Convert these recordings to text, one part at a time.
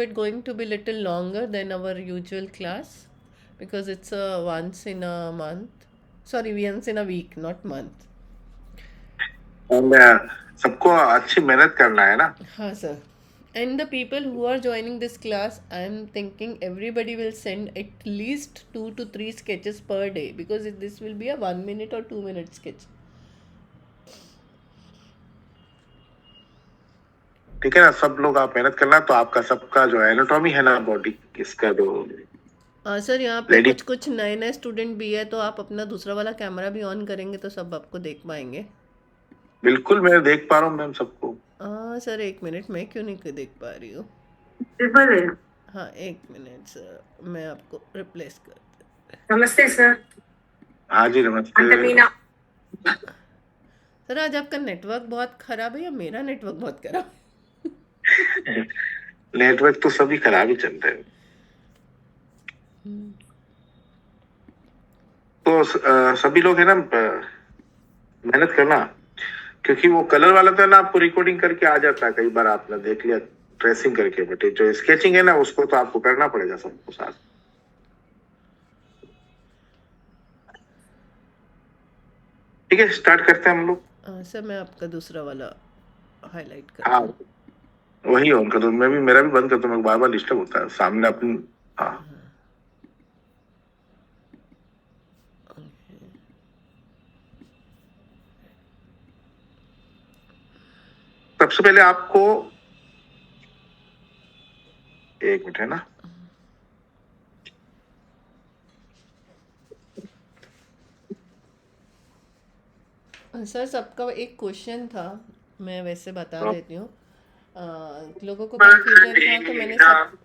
it going to be little longer than our usual class because it's a once in a month. Sorry, once in a week, not month. And सबको अच्छी मेहनत करना है ना. हाँ sir. And the people who are joining this class, I am thinking everybody will send at least 2 to 3 sketches per day because this will be a 1 minute or 2 minute sketch. ठीक है ना, सब लोग आप मेहनत करना. तो आपका सबका जो एनाटॉमी है ना बॉडी इसका, जो सर यहाँ पे लेडी, कुछ कुछ नए नए स्टूडेंट भी है, तो आप अपना दूसरा वाला कैमरा भी ऑन करेंगे तो सब आपको देख पाएंगे. बिल्कुल मैं देख पा रहा हूँ मैम सबको. सर 1 मिनट, मैं क्यों नहीं देख पा रही हूँ. ट्रिपल है. हाँ 1 मिनट सर, मैं आपको रिप्लेस कर. नमस्ते सर. हाँ जी नमस्ते. अंतमीना. सर आज आपका नेटवर्क बहुत खराब है या मेरा नेटवर्क बहुत खराब. नेटवर्क तो सभी खराब ही चल रहे हैं. तो सभी लोग है ना, मेहनत करना. क्योंकि वो कलर वाला तो है ना, आपको रिकॉर्डिंग करके आ जाता है, कई बार आपने देख लिया ट्रेसिंग करके. बट जो स्केचिंग है ना, उसको तो आपको करना पड़ेगा सबको साथ. ठीक है, स्टार्ट करते हैं हम लोग. सर मैं आपका दूसरा वाला हाईलाइट कर. हाँ वही ऑन कर दो. मैं भी, मेरा भी बंद कर दो. मैं बार बार डिस्टर्ब होता है सामने अपनी. हाँ सबसे पहले आपको 1 मिनट है ना. सर सबका एक क्वेश्चन था, मैं वैसे बता देती हूँ. लोगों को कंफ्यूजन था तो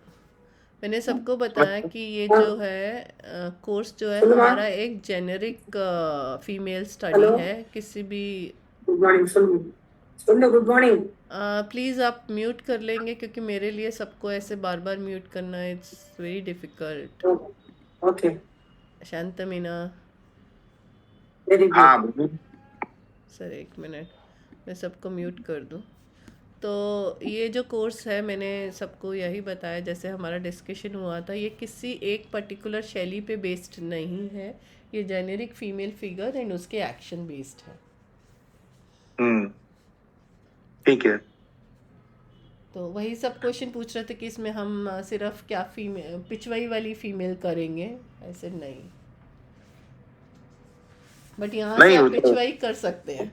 मैंने सबको बताया कि ये जो है कोर्स जो है हमारा एक जेनेरिक फीमेल स्टडी है. किसी भी गुड मॉर्निंग. सुन लो. Good morning. प्लीज़ आप म्यूट कर लेंगे क्योंकि मेरे लिए सबको ऐसे बार बार म्यूट करना it's very difficult. Okay. Shantmeena. Very good. हाँ सर 1 मिनट, मैं सबको म्यूट कर दूँ. तो ये जो कोर्स है मैंने सबको यही बताया, जैसे हमारा डिस्कशन हुआ था, ये किसी एक पर्टिकुलर शैली पे बेस्ड नहीं है. ये जेनेरिक फीमेल फिगर एंड उसके एक्शन बेस्ड है. ठीक है. तो वही सब क्वेश्चन पूछ रहे थे कि इसमें हम सिर्फ क्या फीमेल पिछवाई वाली फीमेल करेंगे, ऐसे नहीं. बट यहाँ से आप पिछवाई कर सकते हैं.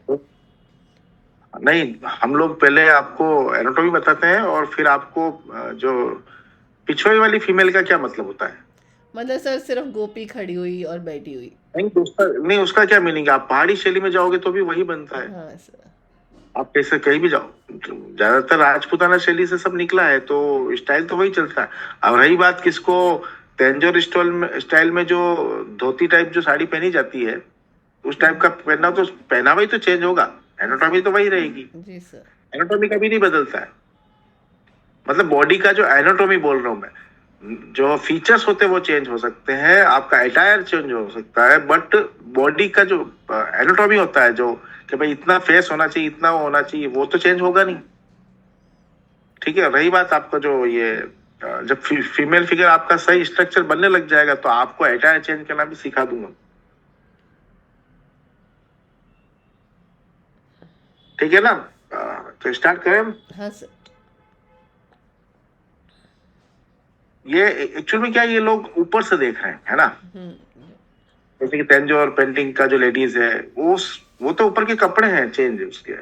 नहीं, हम लोग पहले आपको एनाटॉमी बताते हैं और फिर आपको जो पिछवाई वाली फीमेल का क्या मतलब होता है. मतलब सर सिर्फ गोपी खड़ी हुई और बैठी हुई. नहीं, उसका क्या मीनिंग है. आप पहाड़ी शैली में जाओगे तो भी वही बनता है. हाँ सर. आप कैसे कहीं भी जाओ, ज्यादातर राजपूताना शैली से सब निकला है, तो स्टाइल तो वही चलता है. अब रही बात किसको तेंजोर स्टाइल में जो धोती टाइप जो साड़ी पहनी जाती है, उस टाइप का पहनना, तो पहनावा ही तो चेंज होगा. एनाटॉमी तो वही रहेगी. जी सर. एनाटॉमी कभी नहीं बदलता है. मतलब बॉडी का जो एनाटॉमी बोल रहा हूं मैं, जो फीचर्स होते हैं वो चेंज हो सकते हैं, आपका अटायर चेंज हो सकता है, बट बॉडी का जो एनाटॉमी होता है, जो कि भाई इतना फेस होना चाहिए, इतना होना चाहिए, वो तो चेंज होगा नहीं. ठीक है. रही बात आपका जो ये जब फीमेल फिगर आपका सही स्ट्रक्चर बनने लग जाएगा तो आपको अटायर चेंज करना भी सिखा दूंगा. ठीक है ना. तो स्टार्ट करें. हाँ सर. ये एक्चुअल में क्या, ये लोग ऊपर से देख रहे हैं, है ना. जैसे कि तेंजोर पेंटिंग का जो लेडीज है, वो तो ऊपर के कपड़े हैं चेंज, उसके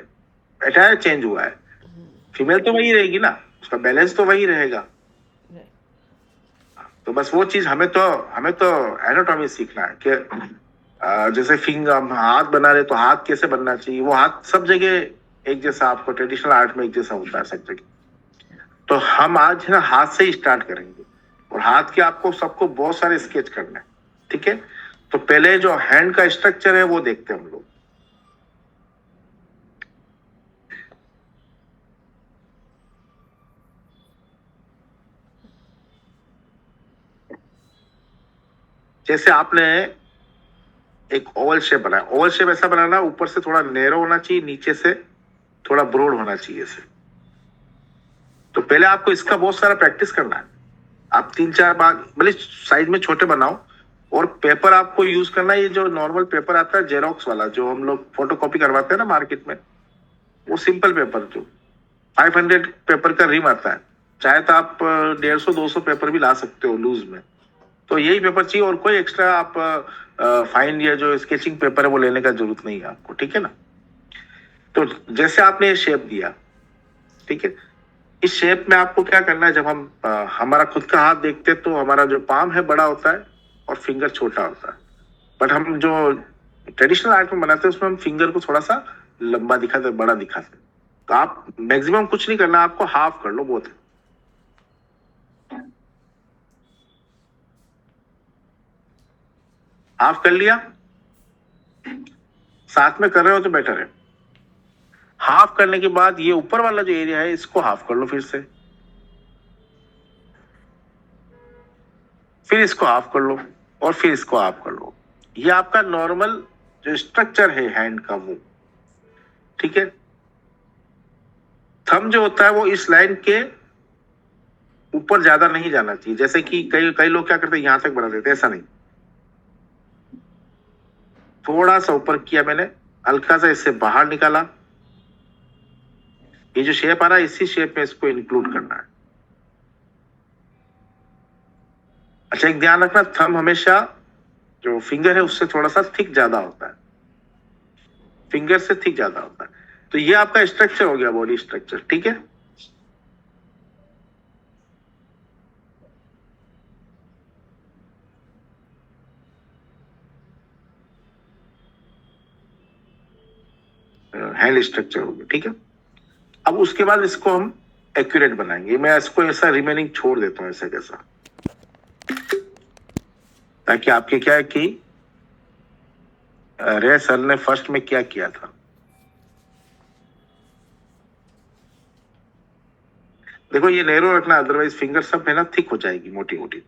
अटायर चेंज हुआ है. फीमेल तो वही रहेगी ना, उसका बैलेंस तो वही रहेगा. तो बस वो चीज हमें तो एनाटॉमी सीखना है कि जैसे फिंगर, हाथ बना रहे तो हाथ कैसे बनना चाहिए. वो हाथ सब जगह एक जैसा, आपको ट्रेडिशनल आर्ट में एक जैसा होता है सब जगह. तो हम आज है ना हाथ से ही स्टार्ट करेंगे, और हाथ के आपको सबको बहुत सारे स्केच करना है. ठीक है. तो पहले जो हैंड का स्ट्रक्चर है वो देखते हैं हम लोग. जैसे आपने एक ओवल शेप बनाया, ओवल शेप ऐसा बनाना, ऊपर से थोड़ा नैरो होना चाहिए, नीचे से थोड़ा ब्रॉड होना चाहिए. से तो पहले आपको इसका बहुत सारा प्रैक्टिस करना है। आप 3-4 बार भले साइज में छोटे बनाओ, और पेपर आपको यूज करना है ये जो नॉर्मल पेपर आता है जेरोक्स वाला, जो हम लोग फोटोकॉपी करवाते हैं ना मार्केट में, वो सिंपल पेपर जो 500 पेपर का रिम आता है। चाहे तो आप 150-200 पेपर भी ला सकते हो लूज में, तो यही पेपर चाहिए, और कोई एक्स्ट्रा आप फाइन या जो स्केचिंग पेपर है वो लेने का जरूरत नहीं है आपको, ठीक है ना। तो जैसे आपने ये शेप दिया, ठीक है, इस शेप में आपको क्या करना है, जब हम हमारा खुद का हाथ देखते हैं तो हमारा जो पाम है बड़ा होता है और फिंगर छोटा होता है, बट हम जो ट्रेडिशनल आर्ट में बनाते हैं उसमें हम फिंगर को थोड़ा सा लंबा दिखाते हैं, बड़ा दिखाते हैं। तो आप मैक्सिमम कुछ नहीं करना, आपको हाफ कर लो, बहुत है। हाफ कर लिया, साथ में कर रहे हो तो बेटर है। हाफ करने के बाद ये ऊपर वाला जो एरिया है इसको हाफ कर लो फिर से, फिर इसको हाफ कर लो, और फिर इसको हाफ कर लो। ये आपका नॉर्मल जो स्ट्रक्चर है हैंड का वो, ठीक है। थंब जो होता है वो इस लाइन के ऊपर ज्यादा नहीं जाना चाहिए, जैसे कि कई कई लोग क्या करते हैं यहां तक बढ़ा देते हैं, ऐसा नहीं। थोड़ा सा ऊपर किया मैंने, हल्का सा इससे बाहर निकाला, ये जो शेप आ रहा है इसी शेप में इसको इंक्लूड करना है। अच्छा, एक ध्यान रखना, थंब हमेशा जो फिंगर है उससे थोड़ा सा थिक ज्यादा होता है, फिंगर से थिक ज्यादा होता है। तो ये आपका स्ट्रक्चर हो गया, बॉडी स्ट्रक्चर, ठीक है। हैंड स्ट्रक्चर हो गया, ठीक है। अब उसके बाद इसको हम एक्यूरेट बनाएंगे। मैं इसको ऐसा रिमेनिंग छोड़ देता हूँ ऐसा कैसा, ताकि आपके क्या है कि रे सर ने फर्स्ट में क्या किया था, देखो ये नैरो रखना, अदरवाइज फिंगर सब है ना थिक हो जाएगी, मोटी मोटी।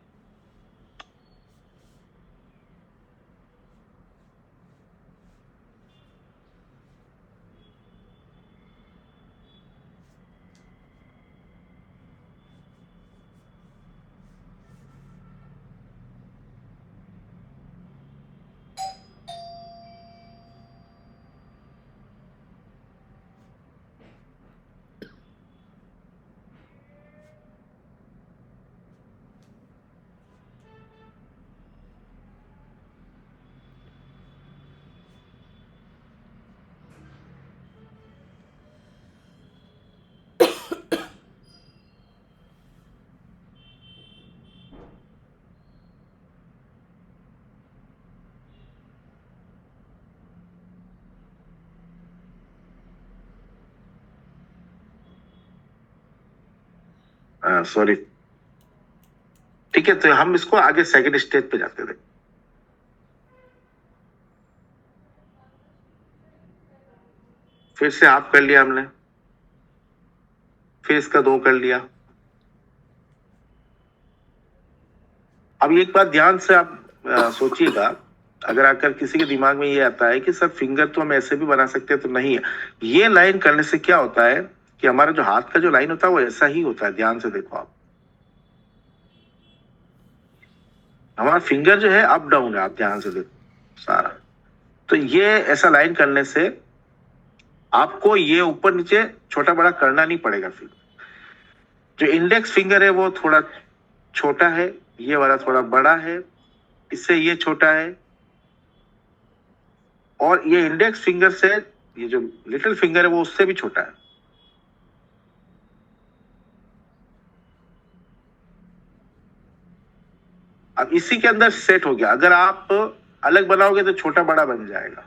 सॉरी, ठीक है। तो हम इसको आगे सेकंड स्टेज पे जाते थे। फिर से हाफ कर लिया हमने, फिर इसका 2 कर लिया। अब एक बात ध्यान से आप सोचिएगा, अगर आकर किसी के दिमाग में ये आता है कि सर फिंगर तो हम ऐसे भी बना सकते हैं, तो नहीं है। ये लाइन करने से क्या होता है कि हमारा जो हाथ का जो लाइन होता है वो ऐसा ही होता है, ध्यान से देखो आप। हमारा फिंगर जो है अप डाउन है, आप ध्यान से देखो सारा। तो ये ऐसा लाइन करने से आपको ये ऊपर नीचे छोटा बड़ा करना नहीं पड़ेगा। फिर जो इंडेक्स फिंगर है वो थोड़ा छोटा है, ये वाला थोड़ा बड़ा है, इससे ये छोटा है, और ये इंडेक्स फिंगर से ये जो लिटिल फिंगर है वो उससे भी छोटा है। अब इसी के अंदर सेट हो गया। अगर आप अलग बनाओगे तो छोटा बड़ा बन जाएगा।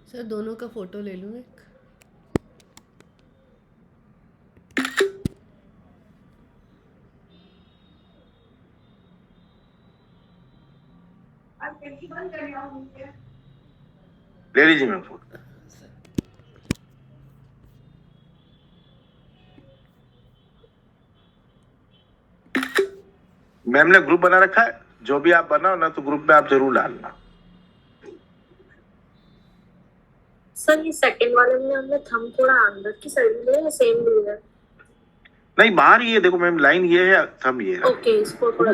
सर दोनों का फोटो ले लूँ एक? ले लीजिए मैम फोटो। मैम ने ग्रुप बना रखा है, जो भी आप बनाओ ना तो ग्रुप में आप जरूर डालना। सर ये सेकंड वाले में हमने थंब थोड़ा अंदर की साइड में लिया या सेम लिया है? नहीं, बाहर ये देखो मैम, लाइन ये है, थंब ये है। ओके, इसको थोड़ा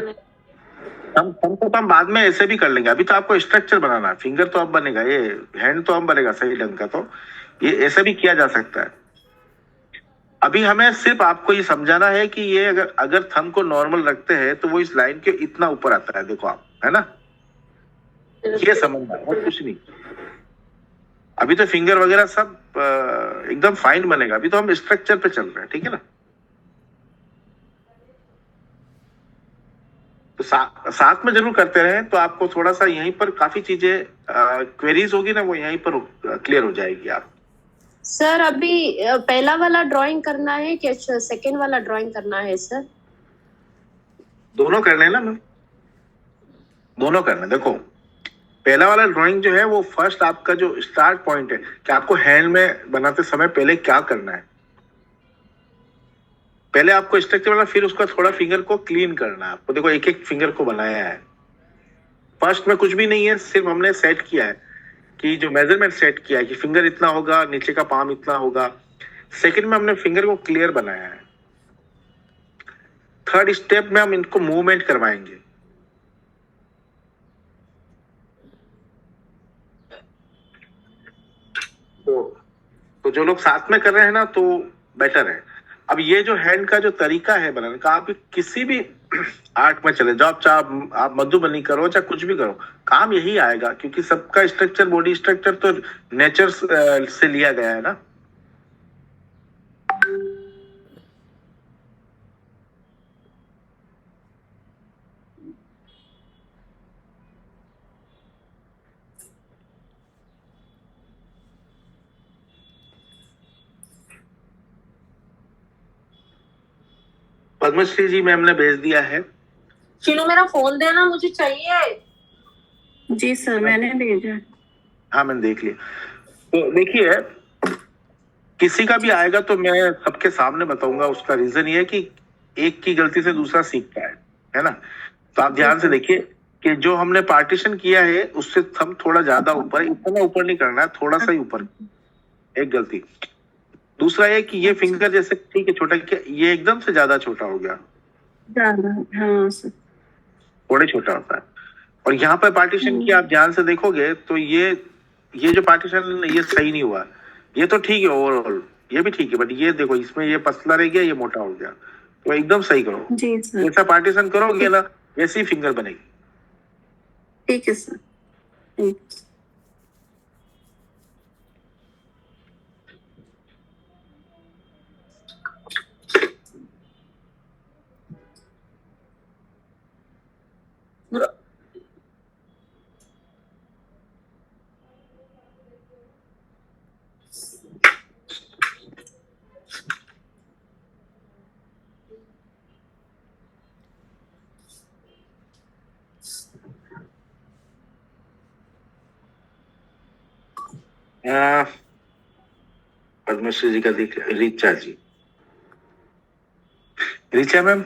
थंब को तो हम बाद में ऐसे भी कर लेंगे, अभी तो आपको स्ट्रक्चर बनाना है। फिंगर तो अब बनेगा, ये हैंड तो अब बनेगा सही ढंग का, तो ये ऐसे भी किया जा सकता है। अभी हमें सिर्फ आपको ये समझाना है कि ये अगर अगर थंब को नॉर्मल रखते हैं तो वो इस लाइन के इतना ऊपर आता है, देखो आप, है ना, ये समझना है और कुछ नहीं। अभी तो फिंगर वगैरह सब एकदम फाइन बनेगा, अभी तो हम स्ट्रक्चर पे चल रहे हैं, ठीक है ना। तो साथ में जरूर करते रहें, तो आपको थोड़ा सा यहीं पर काफी चीजें क्वेरीज होगी ना, वो यहीं पर क्लियर हो जाएगी आप। सर अभी पहला वाला ड्राइंग करना है कि सेकंड वाला ड्राइंग करना है सर? दोनों करने हैं ना मैम, दोनों करने हैं। देखो पहला वाला ड्राइंग जो है वो फर्स्ट आपका जो स्टार्ट पॉइंट है कि आपको हैंड में बनाते समय पहले क्या करना है। पहले आपको स्ट्रक्चर बनाना, फिर उसका थोड़ा फिंगर को क्लीन करना है आपको। देखो एक एक फिंगर को बनाया है, फर्स्ट में कुछ भी नहीं है, सिर्फ हमने सेट किया है कि जो मेजरमेंट सेट किया है कि फिंगर इतना होगा, नीचे का पाम इतना होगा। सेकंड में हमने फिंगर को क्लियर बनाया है। थर्ड स्टेप में हम इनको मूवमेंट करवाएंगे। तो जो लोग साथ में कर रहे हैं ना तो बेटर है। अब ये जो हैंड का जो तरीका है बनाने का, आप किसी भी आर्ट में चले जाओ, चाहे आप मधुबनी करो चाहे कुछ भी करो, काम यही आएगा, क्योंकि सबका स्ट्रक्चर, बॉडी स्ट्रक्चर तो नेचर से लिया गया है ना। पद्मश्री जी मैम ने भेज दिया है। चिनू मेरा फोन देना, मुझे चाहिए। जी सर, मैंने भेजा। हाँ मैंने देख लिया। तो देखिए, किसी का भी आएगा तो मैं सबके सामने बताऊंगा। उसका रीजन ये है कि एक की गलती से दूसरा सीखता है ना। तो आप ध्यान से देखिए कि जो हमने पार्टीशन किया है उससे थंब थोड़ा ज्यादा ऊपर, इतना ऊपर नहीं करना है, थोड़ा सा ही ऊपर। एक गलती। दूसरा ये कि ये फिंगर जैसे ठीक है छोटा किया, ये एकदम से ज्यादा छोटा हो गया, ज्यादा, हाँ सर। थोड़े छोटा होता है। और यहाँ पर पार्टीशन की आप ध्यान से देखोगे तो ये जो पार्टीशन ये सही नहीं हुआ। ये तो ठीक है ओवरऑल, ये भी ठीक है, बट ये देखो इसमें ये पतला रह गया, ये मोटा हो गया। तो एकदम सही करो, जी सर। जैसा पार्टीशन करोगे ना वैसी फिंगर बनेगी। ठीक है सर। थैंक्स। पद्मश्री जी का देख, ऋचा जी, ऋचा मैम,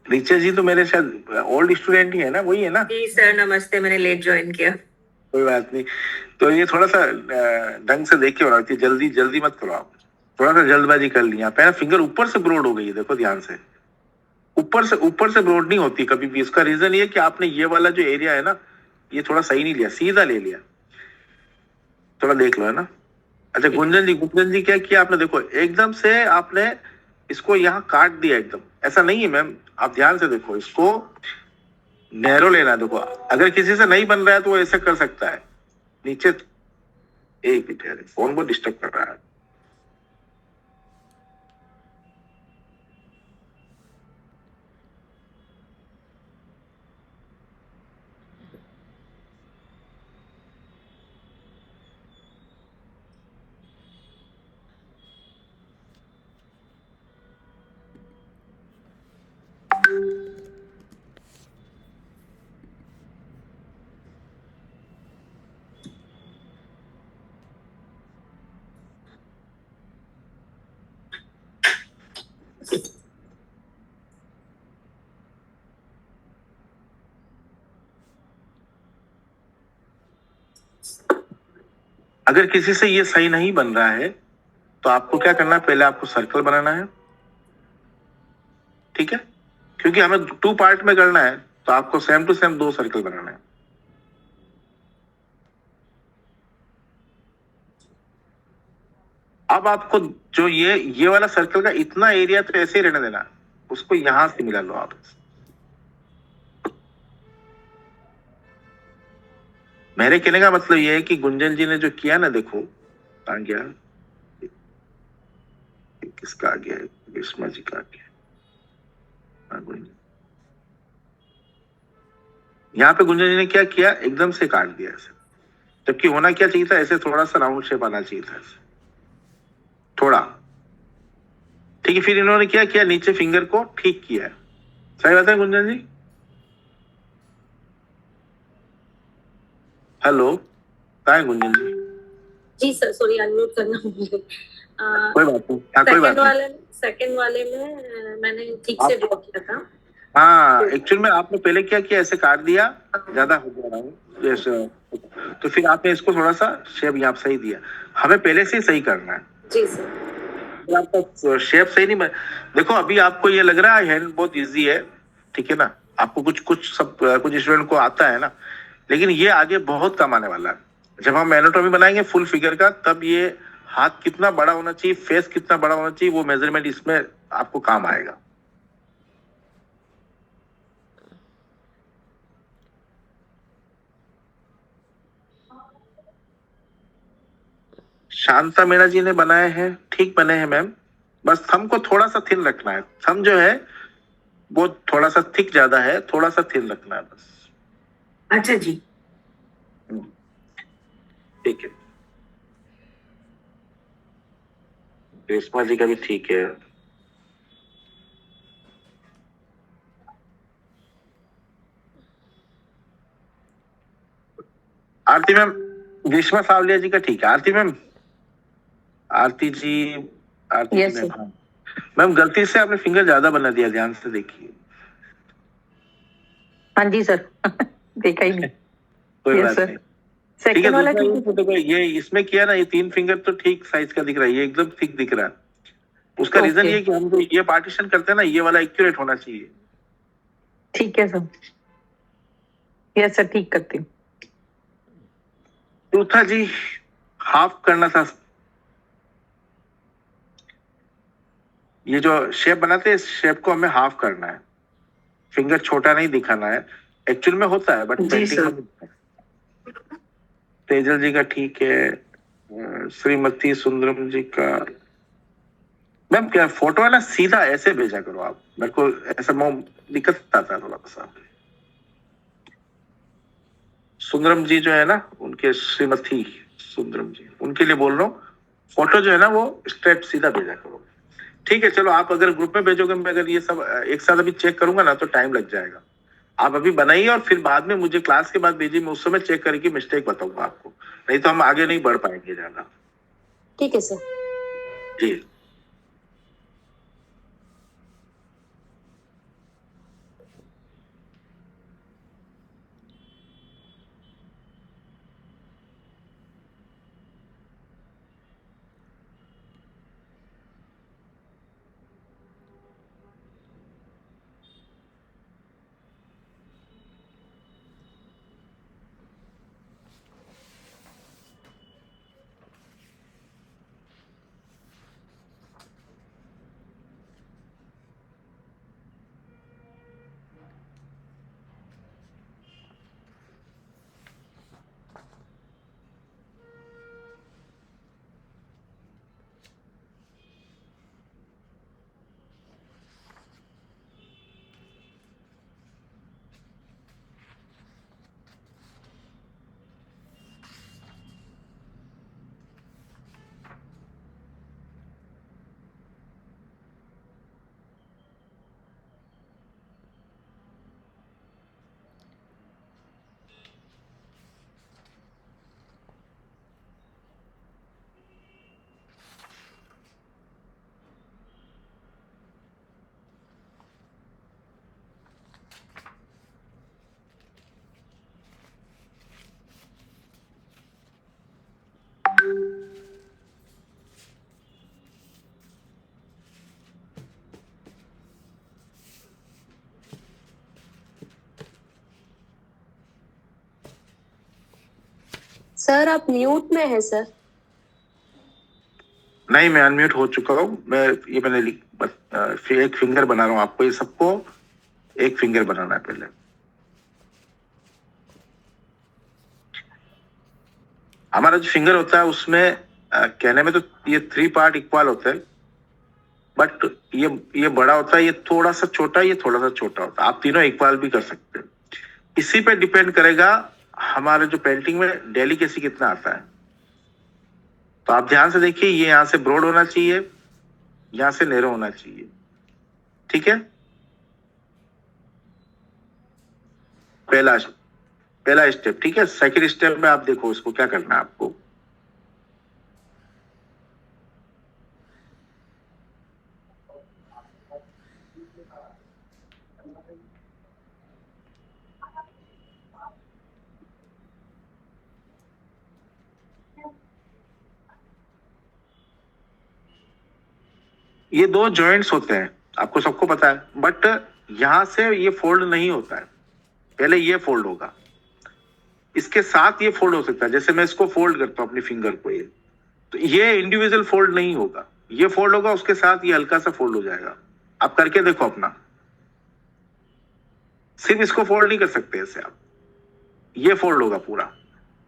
ऋचा जी तो मेरे शायद ओल्ड स्टूडेंट ही है ना, वही है ना। जी सर, नमस्ते, मैंने लेट ज्वाइन किया। कोई बात नहीं। तो ये थोड़ा सा ढंग से देख के बनाओ, जल्दी जल्दी मत करो आप, थोड़ा सा जल्दबाजी कर लिया। पहले फिंगर ऊपर से ब्रॉड हो गई है, देखो ध्यान से, ऊपर से ब्रॉड नहीं होती कभी भी। इसका रीजन ये कि आपने ये वाला जो एरिया है ना, ये थोड़ा सही नहीं लिया, सीधा ले लिया। थोड़ा देख लो, है ना। अच्छा गुंजन जी क्या किया आपने, देखो एकदम से आपने इसको यहाँ काट दिया एकदम। ऐसा नहीं है मैम, आप ध्यान से देखो, इसको नैरो लेना है। देखो अगर किसी से नहीं बन रहा है तो वो ऐसे कर सकता है नीचे। एक मिनट यार, फोन बहुत डिस्टर्ब कर रहा है। अगर किसी से ये सही नहीं बन रहा है तो आपको क्या करना है, पहले आपको सर्कल बनाना है, ठीक है, क्योंकि हमें 2 पार्ट में करना है, तो आपको सेम टू सेम 2 सर्कल बनाना है। अब आपको जो ये वाला सर्कल का इतना एरिया तो ऐसे ही रहने देना, उसको यहां से मिला लो आप। मेरे कहने का मतलब ये है कि गुंजन जी ने जो किया ना, देखो आ गया, किसका आ गया, ग्रीष्मा जी का आ गया। यहाँ पे गुंजन जी ने क्या किया, एकदम से काट दिया ऐसे, जबकि होना क्या चाहिए था, ऐसे थोड़ा सा राउंड शेप आना चाहिए था ऐसे थोड़ा, ठीक है। फिर इन्होंने क्या किया, नीचे फिंगर को ठीक किया। सही बात है गुंजन जी? हेलो, कहाँ है गुंजन जी? जी सर, सॉरी अनम्यूट करना भूल गई। कोई बात नहीं, हाँ कोई बात नहीं। सेकंड वाले में मैंने ठीक से ड्रॉ किया था। हाँ, एक्चुअल में आपने पहले क्या किया, ऐसे काट दिया, ज्यादा हो गया राउंड जैसे, तो फिर आपने इसको थोड़ा सा शेप यहाँ सही दिया। हमें पहले से ही सही करना है। जी सर। तो आपका शेप सही नहीं देखो, अभी आपको ये लग रहा है हैंड बहुत इजी है, ठीक है ना, आपको कुछ कुछ सब कुछ स्टूडेंट को आता है ना, लेकिन ये आगे बहुत कम आने वाला है। जब हम एनाटॉमी बनाएंगे फुल फिगर का, तब ये हाथ कितना बड़ा होना चाहिए, फेस कितना बड़ा होना चाहिए, वो मेजरमेंट इसमें आपको काम आएगा। शांता मीणा जी ने बनाए हैं, ठीक बने हैं मैम, बस थंब को थोड़ा सा थिन रखना है। थंब जो है वो थोड़ा सा थिक ज्यादा है, थोड़ा सा थिन रखना है बस। अच्छा जी, ठीक है। रेशमा जी का भी ठीक है। आरती मैम, ग्रीष्मा सावलिया जी का ठीक है। आरती मैम, आरती जी, आरती Yes, जी sir. मैम, हाँ मैम, गलती से आपने फिंगर ज्यादा बना दिया, ध्यान से देखिए। हाँ जी सर। देखा ही नहीं। कोई Yes, बात sir. नहीं, ठीक है। सेकंड वाला दूसरा ठीक ये तो देखो, ये इसमें किया ना, ये 3 फिंगर तो ठीक साइज का दिख रहा है, ये एकदम ठीक दिख रहा है। उसका रीजन Okay. ये कि हम जो ये पार्टीशन करते हैं ना, ये वाला एक्यूरेट होना चाहिए। ठीक है सर। यस सर, ठीक करती हूँ। चौथा जी, हाफ करना था। ये जो शेप बनाते हैं, इस शेप को हमें हाफ करना है, फिंगर छोटा नहीं दिखाना है। एक्चुअल में होता है, बट जी, पेंटिंग सर। में। तेजल जी का ठीक है। श्रीमती सुंदरम जी का, मैम क्या फोटो है ना, सीधा ऐसे भेजा करो आप, मेरे को ऐसा दिक्कत आता है थोड़ा सा। सुंदरम जी जो है ना, उनके श्रीमती सुंदरम जी, उनके लिए बोल रहा हूँ, फोटो जो है ना वो स्ट्रेट सीधा भेजा करो। ठीक है, चलो आप अगर ग्रुप में भेजोगे, मैं अगर ये सब एक साथ अभी चेक करूंगा ना तो टाइम लग जाएगा। आप अभी बनाइए और फिर बाद में मुझे क्लास के बाद भेजिए, मैं उस समय चेक करके मिस्टेक बताऊंगा आपको, नहीं तो हम आगे नहीं बढ़ पाएंगे ज्यादा। ठीक है सर। जी। सर आप म्यूट में है सर। नहीं, मैं अनम्यूट हो चुका हूँ। फिर एक फिंगर बना रहा हूँ आपको, ये सबको एक फिंगर बनाना है पहले। हमारा जो फिंगर होता है उसमें कहने में तो ये 3 पार्ट इक्वल होते हैं, बट ये बड़ा होता है, ये थोड़ा सा छोटा, ये थोड़ा सा छोटा होता है। आप तीनों इक्वल भी कर सकते हैं। इसी पे डिपेंड करेगा हमारे जो पेंटिंग में डेलिकेसी कितना आता है। तो आप ध्यान से देखिए, ये यहाँ से ब्रॉड होना चाहिए, यहाँ से नैरो होना चाहिए। ठीक है, पहला पहला स्टेप। ठीक है, सेकंड स्टेप में आप देखो इसको क्या करना है आपको। ये 2 जॉइंट्स होते हैं, आपको सबको पता है, बट यहां से ये फोल्ड नहीं होता है। पहले ये फोल्ड होगा, इसके साथ ये फोल्ड हो सकता है। जैसे मैं इसको फोल्ड करता हूं अपनी फिंगर को, ये तो ये इंडिविजुअल फोल्ड नहीं होगा, ये फोल्ड होगा, उसके साथ ये हल्का सा फोल्ड हो जाएगा। आप करके देखो अपना, सिर्फ इसको फोल्ड नहीं कर सकते ऐसे आप, ये फोल्ड होगा पूरा।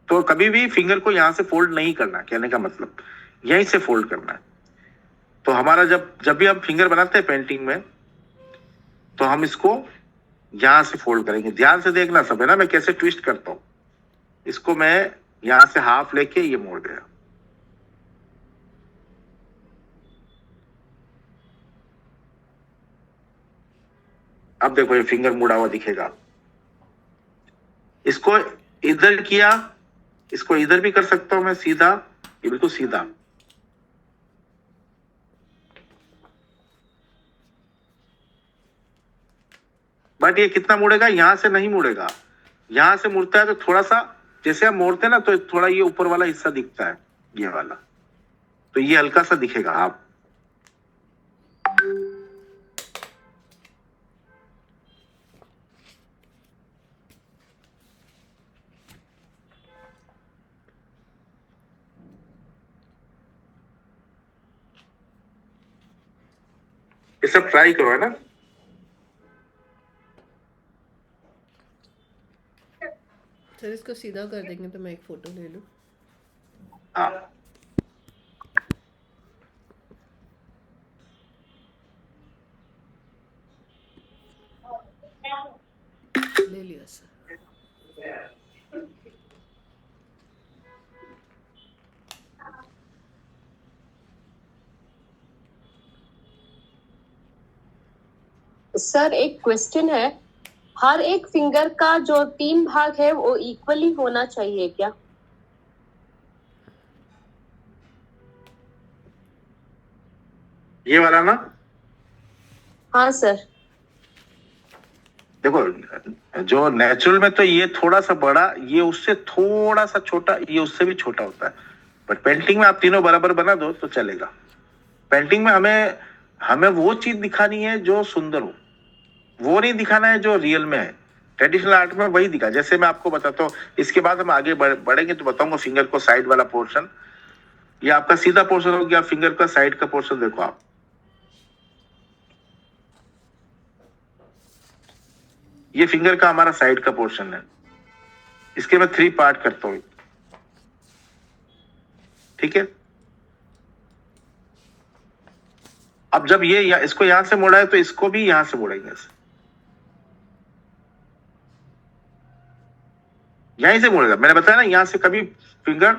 तो कभी भी फिंगर को यहां से फोल्ड नहीं करना, कहने का मतलब यहीं से फोल्ड करना है। तो हमारा जब जब भी हम फिंगर बनाते हैं पेंटिंग में, तो हम इसको यहां से फोल्ड करेंगे। ध्यान से देखना सब, है ना, मैं कैसे ट्विस्ट करता हूं। इसको मैं यहां से हाफ लेके ये मोड़ गया। अब देखो ये फिंगर मुड़ा हुआ दिखेगा। इसको इधर किया, इसको इधर भी कर सकता हूं मैं सीधा, ये बिल्कुल सीधा। बट ये कितना मुड़ेगा, यहां से नहीं मुड़ेगा। यहां से मुड़ता है तो थोड़ा सा, जैसे हम मोड़ते हैं ना, तो थोड़ा ये ऊपर वाला हिस्सा दिखता है, ये वाला, तो ये हल्का सा दिखेगा। आप ये सब ट्राई करो, है ना। सर इसको सीधा कर देंगे तो मैं एक फ़ोटो ले लूँ। हाँ, ले लिया सर। सर एक क्वेश्चन है, हर एक फिंगर का जो 3 भाग है वो इक्वली होना चाहिए क्या? ये वाला ना, हाँ सर। देखो जो नेचुरल में तो ये थोड़ा सा बड़ा, ये उससे थोड़ा सा छोटा, ये उससे भी छोटा होता है। बट पेंटिंग में आप तीनों बराबर बना दो तो चलेगा। पेंटिंग में हमें हमें वो चीज दिखानी है जो सुंदर हो, वो नहीं दिखाना है जो रियल में है। ट्रेडिशनल आर्ट में वही दिखा। जैसे मैं आपको बताता हूँ, इसके बाद हम आगे बढ़ेंगे तो बताऊंगा फिंगर को साइड वाला पोर्शन। ये आपका सीधा पोर्शन हो गया, फिंगर का साइड का पोर्शन देखो आप। ये फिंगर का हमारा साइड का पोर्शन है। इसके मैं 3 पार्ट करता हूँ। ठीक है, अब जब ये इसको यहां से मोड़ा है तो इसको भी यहां से मोड़ेंगे ऐसे। यहीं से मोड़ेगा, मैंने बताया ना, यहां से कभी फिंगर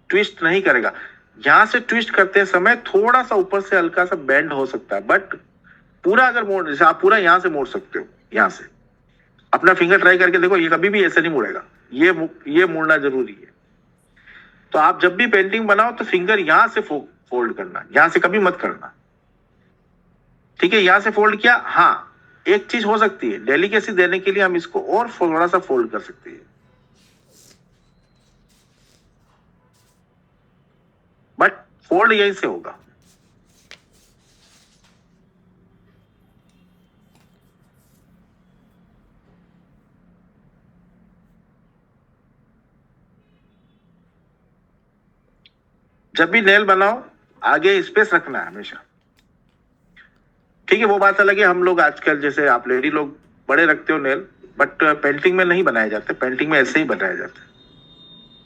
ट्विस्ट नहीं करेगा। यहां से ट्विस्ट करते समय थोड़ा सा ऊपर से हल्का सा बेंड हो सकता है, बट पूरा अगर मोड़, जैसे आप पूरा यहां से मोड़ सकते हो। यहां से अपना फिंगर ट्राई करके देखो, ये कभी भी ऐसे नहीं मुड़ेगा, ये मुड़ना जरूरी है। तो आप जब भी पेंटिंग बनाओ तो फिंगर यहां से फोल्ड करना, यहां से कभी मत करना। ठीक है, यहां से फोल्ड किया। हाँ, एक चीज हो सकती है, डेलिकेसी देने के लिए हम इसको और थोड़ा सा फोल्ड कर सकते हैं, बट फोल्ड यहीं से होगा। जब भी नेल बनाओ आगे स्पेस रखना है हमेशा। ठीक है, वो बात अलग है, हम लोग आजकल जैसे आप लेडी लोग बड़े रखते हो नेल, बट पेंटिंग में नहीं बनाए जाते, पेंटिंग में ऐसे ही बनाए जाते हैं।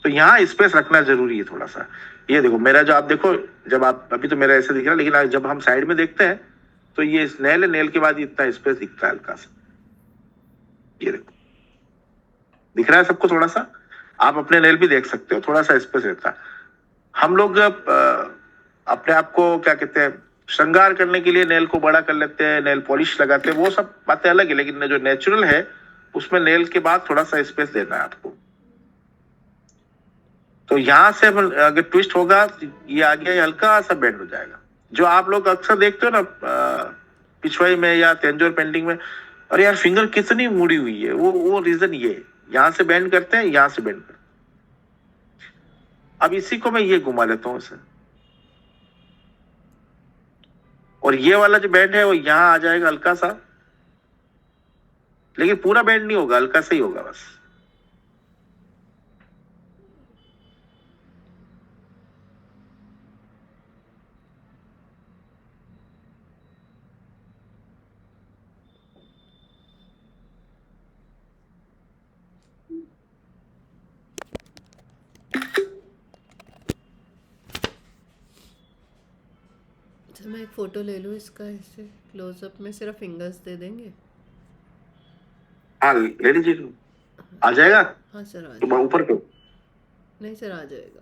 तो यहाँ स्पेस रखना जरूरी है थोड़ा सा। ये देखो मेरा जो आप देखो, जब आप अभी तो मेरा ऐसे दिख रहा है, लेकिन जब हम साइड में देखते हैं तो ये नेल है, नेल के बाद इतना स्पेस दिखता है हल्का सा। ये देखो दिख रहा है सबको थोड़ा सा, आप अपने नेल भी देख सकते हो, थोड़ा सा स्पेस रहता है। हम लोग अपने आप को क्या कहते हैं, श्रृंगार करने के लिए नेल को बड़ा कर लेते हैं, नेल पॉलिश लगाते हैं, वो सब बातें अलग है, लेकिन जो नेचुरल है उसमें नेल के बाद थोड़ा सा स्पेस देना है आपको। तो यहाँ से अगर ट्विस्ट होगा ये आ गया, ये हल्का सा बेंड हो जाएगा। जो आप लोग अक्सर देखते हो ना पिछवाई में या तेंजोर पेंटिंग में, अरे यार फिंगर कितनी मुड़ी हुई है, वो रीजन ये है, यहाँ से बेंड करते हैं, यहाँ से बेंड करते हैं। अब इसी को मैं ये घुमा लेता हूँ इसे, और ये वाला जो बेंड है वो यहाँ आ जाएगा हल्का सा, लेकिन पूरा बेंड नहीं होगा, हल्का सा ही होगा बस। अच्छा मैं एक फ़ोटो ले लूँ इसका, ऐसे क्लोजअप में सिर्फ फिंगर्स दे देंगे? हाँ ले लीजिए, आ जाएगा। हाँ सर आ तो जाएगा। ऊपर को नहीं सर आ जाएगा।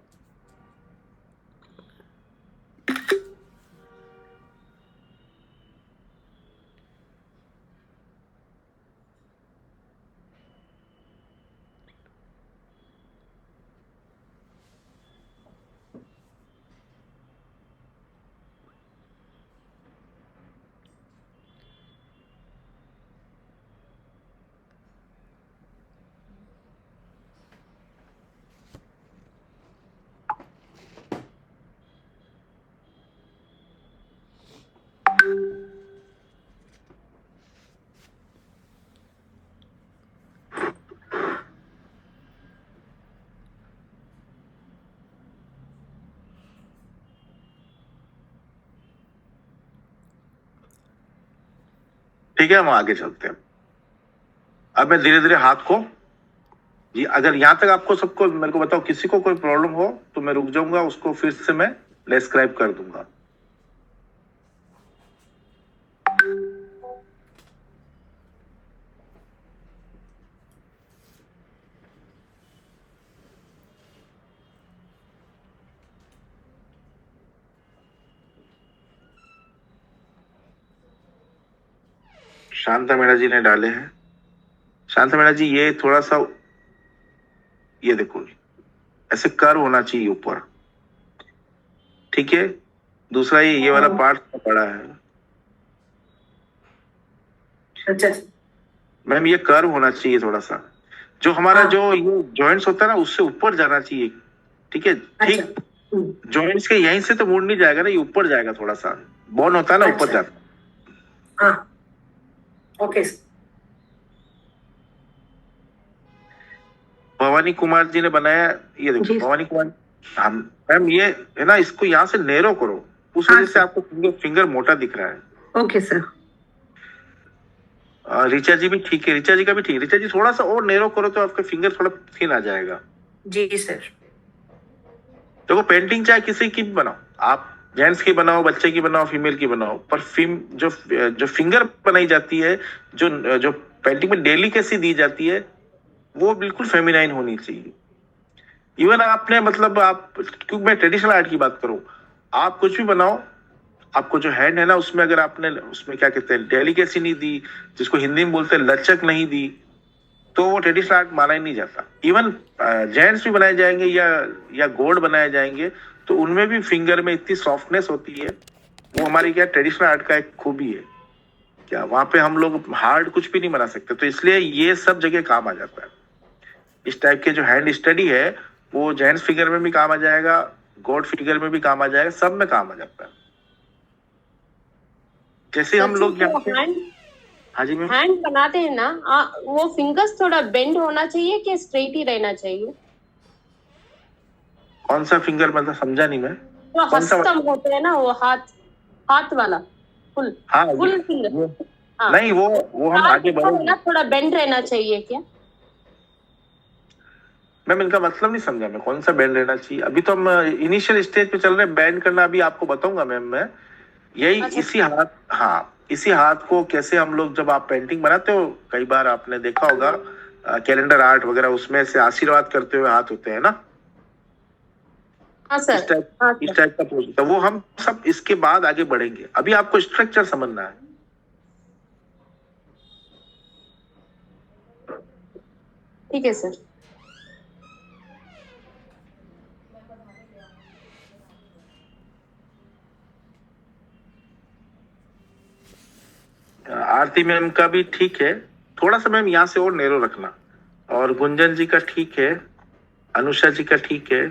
ठीक है, हम आगे चलते हैं। अब मैं धीरे धीरे हाथ को, जी अगर यहाँ तक आपको सबको मेरे को बताओ, किसी को कोई प्रॉब्लम हो तो मैं रुक जाऊंगा, उसको फिर से मैं डिस्क्राइब कर दूंगा। शांता मीणा जी ने डाले हैं। शांता मीणा जी ये थोड़ा सा, ये देखो ऐसे कर्व होना चाहिए ऊपर, ठीक है। दूसरा ये वाला पार्ट बड़ा है। अच्छा मैम ये कर्व होना चाहिए थोड़ा सा, जो हमारा जो ये जॉइंट्स होता है ना उससे ऊपर जाना चाहिए, ठीक है। ठीक, जॉइंट्स के यहीं से तो मुड़ नहीं जाएगा ना, ये ऊपर जाएगा थोड़ा सा, बोन होता है ना ऊपर जाता। हाँ ओके। भवानी कुमार जी ने बनाया, ये देखो भवानी कुमार। हम मैम ये है ना, इसको यहाँ से नैरो करो, उस वजह से आपको फिंगर मोटा दिख रहा है। Okay sir. ऋचा जी भी ठीक है, ऋचा जी का भी ठीक है। ऋचा जी थोड़ा सा और नैरो करो तो आपका फिंगर थोड़ा थिन आ जाएगा। जी सर। देखो पेंटिंग चाहे किसी की भी बनाओ, आप जेंट्स की बनाओ, बच्चे की बनाओ, फीमेल की बनाओ, पर जो फिंगर बनाई जाती है, जो पेंटिंग में डेलिकेसी दी जाती है, वो बिल्कुल फेमिनाइन होनी चाहिए। इवन आपने मतलब आप, क्योंकि मैं ट्रेडिशनल आर्ट की बात करूं, आप कुछ भी बनाओ, आपको जो हैंड है ना उसमें अगर आपने उसमें क्या कहते हैं डेलिकेसी नहीं दी, जिसको हिंदी में बोलते हैं लचक नहीं दी, तो वो ट्रेडिशनल आर्ट माना ही नहीं जाता। इवन जेंट्स भी बनाए जाएंगे या गोल्ड बनाए जाएंगे तो उनमें भी फिंगर में इतनी सॉफ्टनेस होती है, वो हमारी क्या ट्रेडिशनल आर्ट का एक खूबी है। क्या वहां पे हम लोग हार्ड कुछ भी नहीं बना सकते, तो इसलिए ये सब जगह काम आ जाता है। इस टाइप के जो हैंड स्टडी है वो जेंट्स फिगर में भी काम आ जाएगा, गोल्ड फिगर में भी काम आ जाएगा, सब में काम आ जाता है। जैसे हम लोग यहाँ पे, हाँ जी मैम, हैंड बनाते हैं ना, वो फिंगर्स थोड़ा बेंड होना चाहिए कि स्ट्रेट ही रहना चाहिए? कौन सा फिंगर मतलब समझा नहीं मैं। जो कौन सा हस्तम होते हैं ना, वो हाथ वाला फुल हाँ फुल फिंगर। वो हाँ, नहीं, वो हम आगे हाथ बढ़ेंगे। ना थोड़ा बेंड रहना चाहिए क्या? मैम इनका मतलब नहीं समझा मैं, कौन सा बैंड रहना चाहिए? अभी तो हम इनिशियल स्टेज पे चल रहे हैं, बैंड करना अभी आपको बताऊंगा मैम मैं। यही अच्छा। इसी हाथ, हाँ इसी हाथ को कैसे हम लोग, जब आप पेंटिंग बनाते हो कई बार आपने देखा होगा कैलेंडर आर्ट वगैरह, उसमें से आशीर्वाद करते हुए हाथ होते हैं ना, हाँ इस सर, हाँ टाइप सर। का पोज, तो वो हम सब इसके बाद आगे बढ़ेंगे। अभी आपको स्ट्रक्चर समझना है। ठीक है सर। आरती मैम का भी ठीक है, थोड़ा सा मैम यहाँ से और नैरो रखना, और गुंजन जी का ठीक है, अनुषा जी का ठीक है,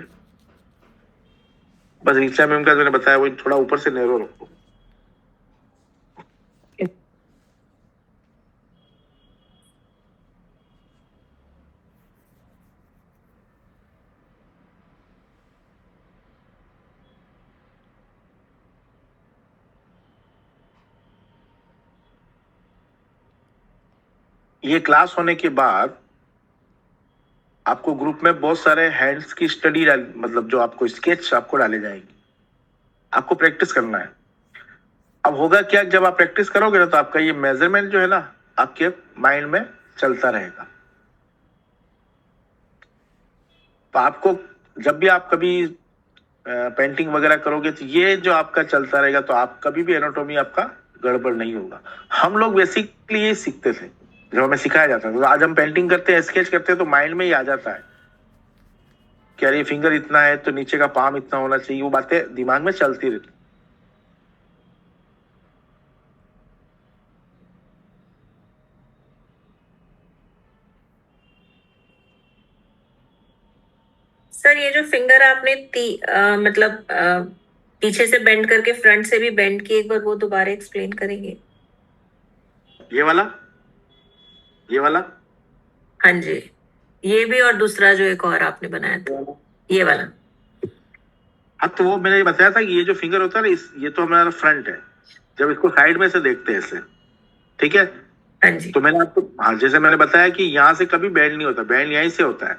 बस ऋचा मैम का जो मैंने बताया वो थोड़ा ऊपर से नैरो रखो। ये क्लास होने के बाद आपको ग्रुप में बहुत सारे हैंड्स की स्टडी, मतलब जो आपको स्केच आपको डाले जाएंगे, आपको प्रैक्टिस करना है। अब होगा क्या, जब आप प्रैक्टिस करोगे ना तो आपका ये मेजरमेंट जो है ना आपके माइंड में चलता रहेगा। तो आपको जब भी आप कभी पेंटिंग वगैरह करोगे तो ये जो आपका चलता रहेगा, तो आप कभी भी एनाटॉमी आपका गड़बड़ नहीं होगा। हम लोग बेसिकली ये सीखते थे जब हमें सिखाया जाता था, तो आज हम पेंटिंग करते हैं, स्केच करते हैं, तो माइंड में ही आ जाता है कि अरे फिंगर इतना है तो नीचे का पाम इतना होना चाहिए, वो बातें दिमाग में चलती रहती। सर ये जो फिंगर आपने मतलब पीछे से बेंड करके फ्रंट से भी बेंड किए, एक बार वो दोबारा एक्सप्लेन करेंगे? ये वाला, ये वाला, हाँ जी, ये भी, और दूसरा जो एक और आपने बनाया था ये वाला। हाँ तो वो मैंने बताया था कि ये जो फिंगर होता है ना, ये तो हमारा फ्रंट है, जब इसको साइड में से देखते हैं ऐसे, ठीक है। हाँ जी, तो मैंने आपको, हाँ जैसे मैंने बताया कि यहाँ से कभी बैंड नहीं होता, बैंड यहीं से होता है।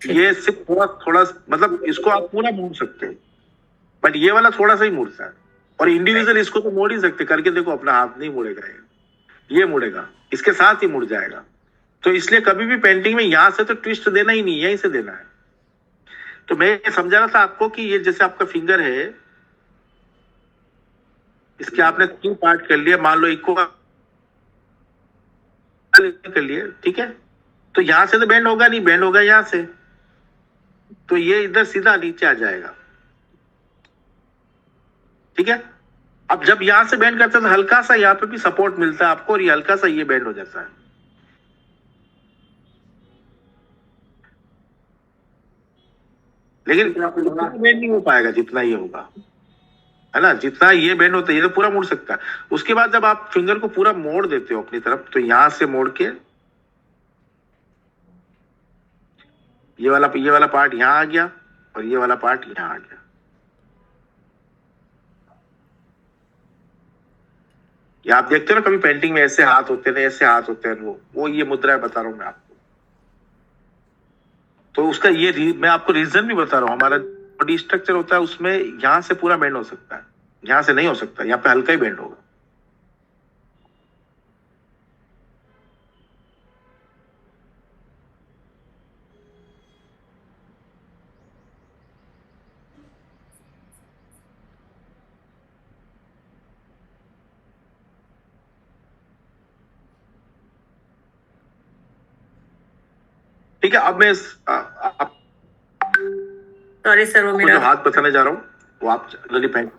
ठीक। ये सिर्फ थोड़ा थोड़ा, मतलब इसको आप पूरा मोड़ सकते हो, बट ये वाला थोड़ा सा ही मुड़ता है। और इंडिविजुअल इसको तो मोड़ ही सकते, करके देखो, अपना हाथ नहीं मुड़ेगा, ये मुड़ेगा, इसके साथ ही मुड़ जाएगा। तो इसलिए कभी भी पेंटिंग में यहाँ से तो ट्विस्ट देना ही नहीं, यहीं से देना है। तो मैं ये समझा रहा था आपको कि ये जैसे आपका फिंगर है, इसके आपने 3 पार्ट कर लिया, मान लो इक्को कर लिए, ठीक है। तो यहां से तो बैंड होगा नहीं, बैंड होगा यहां से, तो ये इधर सीधा नीचे आ जाएगा, ठीक है। अब जब यहां से बैंड करते हैं तो हल्का सा यहाँ पे भी सपोर्ट मिलता है आपको, और ये हल्का सा ये बैंड हो जाता है। लेकिन इतना बैंड नहीं हो पाएगा जितना ये होगा, है ना। जितना ये बैंड होता है ये तो पूरा मुड़ सकता है। उसके बाद जब आप फिंगर को पूरा मोड़ देते हो अपनी तरफ, तो यहां से मोड़ के ये वाला पार्ट यहाँ आ गया, और ये वाला पार्ट यहाँ आ गया। ये आप देखते हो ना कभी पेंटिंग में ऐसे हाथ होते हैं, ऐसे हाथ होते हैं, वो ये मुद्रा बता रहा हूं मैं आपको। तो उसका ये मैं आपको रीजन भी बता रहा हूँ। हमारा बॉडी स्ट्रक्चर होता है उसमें यहाँ से पूरा बेंड हो सकता है, यहाँ से नहीं हो सकता, यहाँ पे हल्का ही बेंड होगा। ठीक है। अब मैं सॉरी सर, वो जो मेरा हाथ बताने जा रहा हूँ वो आप जल्दी पहन।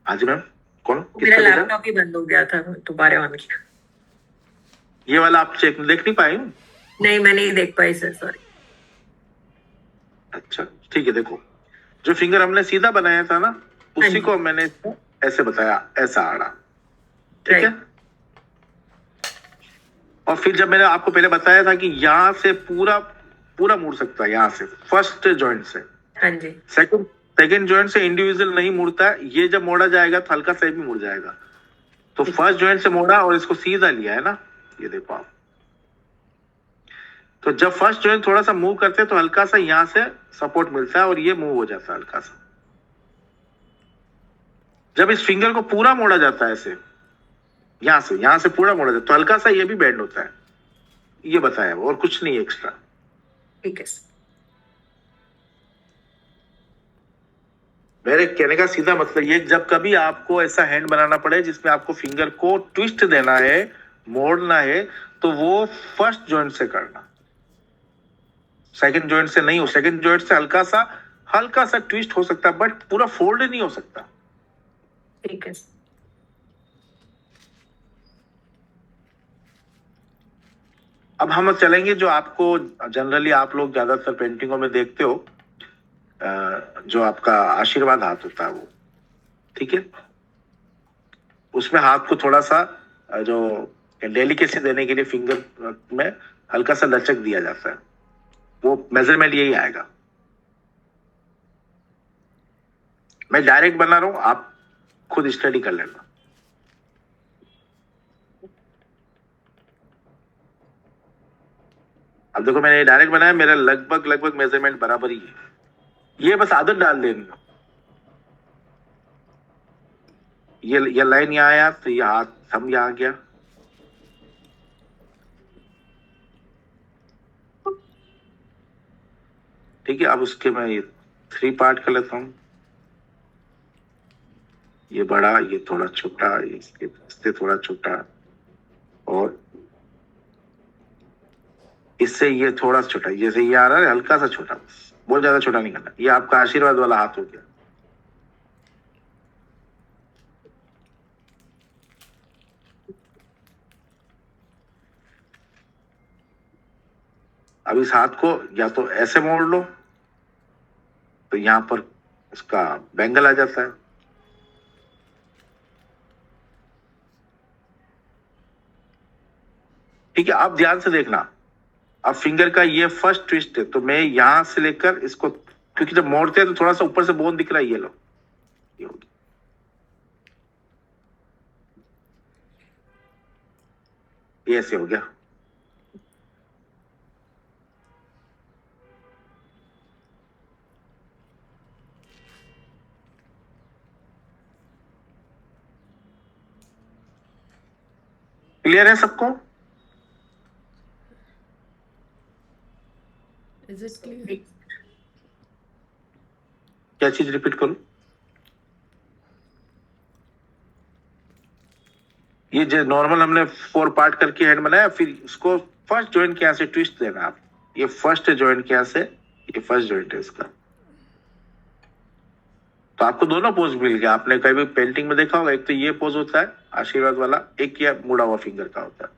हाँ जी मैम, कौन, मेरा किसका भेजा? लैपटॉप ही बंद हो गया था, दोबारा ऑन किया। ये वाला आप चेक देख नहीं पाए? नहीं, मैं नहीं देख पाई सर, सॉरी। अच्छा ठीक है, देखो जो फिंगर हमने सीधा बनाया था ना, उसी को मैंने ऐसे बताया, ऐसा आड़ा, ठीक है। और फिर जब मैंने आपको पहले बताया था कि यहाँ से पूरा पूरा मुड़ सकता है, यहाँ से फर्स्ट जॉइंट से। हाँ जी। सेकंड जॉइंट से इंडिविजुअल नहीं मुड़ता है, ये जब मोड़ा जाएगा तो हल्का सा भी मुड़ जाएगा। तो फर्स्ट जॉइंट से मोड़ा और इसको सीधा लिया है ना, ये देखो आप। तो जब फर्स्ट जॉइंट थोड़ा सा मूव करते हैं तो हल्का सा यहाँ से सपोर्ट मिलता है और ये मूव हो जाता है हल्का सा। जब इस फिंगर को पूरा मोड़ा जाता है ऐसे, यहाँ से पूरा मोड़ा जाता है तो हल्का सा ये भी बेंड होता है। ये बताया और कुछ नहीं एक्स्ट्रा। ठीक है सर। मेरे कहने का सीधा मतलब ये, जब कभी आपको ऐसा हैंड बनाना पड़े जिसमें आपको फिंगर को ट्विस्ट देना है, मोड़ना है, तो वो फर्स्ट जॉइंट से करना, सेकंड जॉइंट से नहीं हो। सेकंड जॉइंट से हल्का सा ट्विस्ट हो सकता है बट पूरा फोल्ड नहीं हो सकता। ठीक है सर। अब हम चलेंगे जो आपको जनरली आप लोग ज्यादातर पेंटिंगों में देखते हो, जो आपका आशीर्वाद हाथ होता है वो, ठीक है। उसमें हाथ को थोड़ा सा जो डेलिकेसी देने के लिए फिंगर में हल्का सा लचक दिया जाता है, वो मेजरमेंट यही आएगा। मैं डायरेक्ट बना रहा हूं, आप खुद स्टडी कर लेना। अब देखो मैंने डायरेक्ट बनाया, मेरा लगभग मेजरमेंट बराबर ही है। ये बस आदत डाल देनी। ये लाइन यहाँ आया तो ये हाथ थंब यहाँ गया, ठीक है। अब उसके मैं ये 3 पार्ट कर लेता हूँ, ये बड़ा, ये थोड़ा छोटा, इससे थोड़ा छोटा, और इससे ये थोड़ा छोटा। जैसे ये आ रहा है हल्का सा छोटा, बस बहुत ज्यादा छोटा नहीं करना। ये आपका आशीर्वाद वाला हाथ हो गया। अब इस हाथ को या तो ऐसे मोड़ लो तो यहां पर इसका बैंगल आ जाता है, ठीक है। आप ध्यान से देखना, अब फिंगर का ये फर्स्ट ट्विस्ट है तो मैं यहां से लेकर इसको, क्योंकि जब मोड़ते हैं तो थोड़ा सा ऊपर से बोन दिख रहा है, ये लो, ये हो गया। ये ऐसे हो गया। क्लियर है सबको? Is it clear? क्या चीज रिपीट करूं? ये जो नॉर्मल हमने 4 पार्ट करके हैंड बनाया, फिर इसको फर्स्ट जॉइंट के यहाँ से ट्विस्ट देना आप। ये फर्स्ट जॉइंट के यहाँ से, ये फर्स्ट जॉइंट है इसका, तो आपको दोनों पोज मिल गया। आपने कभी भी पेंटिंग में देखा होगा, एक तो ये पोज होता है आशीर्वाद वाला, एक ये मुड़ा हुआ फिंगर का होता है।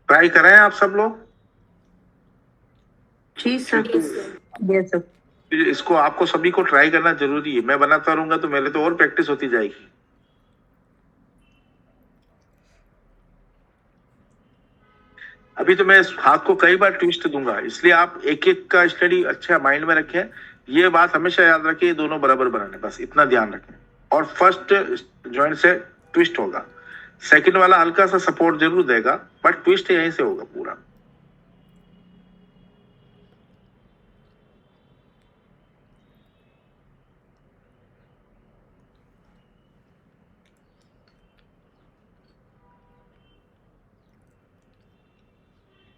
ट्राई करें आप सब लोग। जी सर। Yes sir. इसको आपको सभी को ट्राई करना जरूरी है। मैं बनाता रहूंगा तो मेरे तो और प्रैक्टिस होती जाएगी। अभी तो मैं इस हाथ को कई बार ट्विस्ट दूंगा, इसलिए आप एक एक का स्टडी अच्छा माइंड में रखें। ये बात हमेशा याद रखें, ये दोनों बराबर बनाने, बस इतना ध्यान रखें। और फर्स्ट जॉइंट से ट्विस्ट होगा, सेकंड वाला हल्का सा सपोर्ट जरूर देगा, बट ट्विस्ट यहीं से होगा पूरा।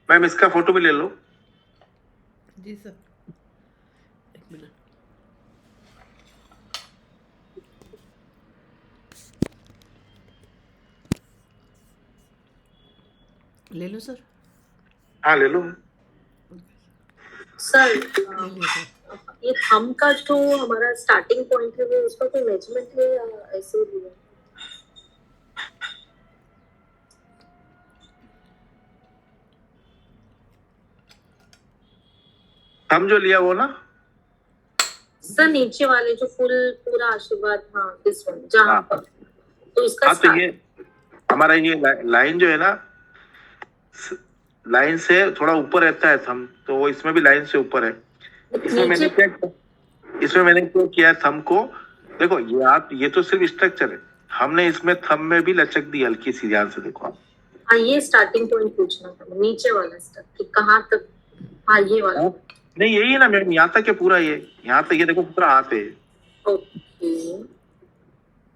मैम इसका फोटो भी ले लो। जी सर, एक मिनट। ले लो सर। हाँ ले लो। सर ले लिया सर। ये थंब का जो हमारा स्टार्टिंग पॉइंट है वो उसका कोई मेजरमेंट है या ऐसे ही है? हम जो लिया वो ना। सर नीचे वाले जो फुल पूरा आशीर्वाद, हाँ दिस वन जहाँ हाँ पर, तो इसका हाँ, तो ये हमारा ये लाइन जो है ना, लाइन से थोड़ा ऊपर रहता है थंब, तो वो इसमें भी लाइन से ऊपर है। इसमें मैंने नीचे क्या इसमें मैंने क्या किया है, थंब को देखो, ये आप ये तो सिर्फ स्ट्रक्चर है, हमने इसमें थंब में भी लचक दी हल्की सी, ध्यान से देखो आप। हाँ ये स्टार्टिंग पॉइंट पूछना था, नीचे वाला स्टेप कि कहाँ तक, हाँ ये वाला। नहीं यही है ना मैम, यहाँ तक है पूरा, ये यहाँ तक, ये देखो पूरा हाथ है। ओके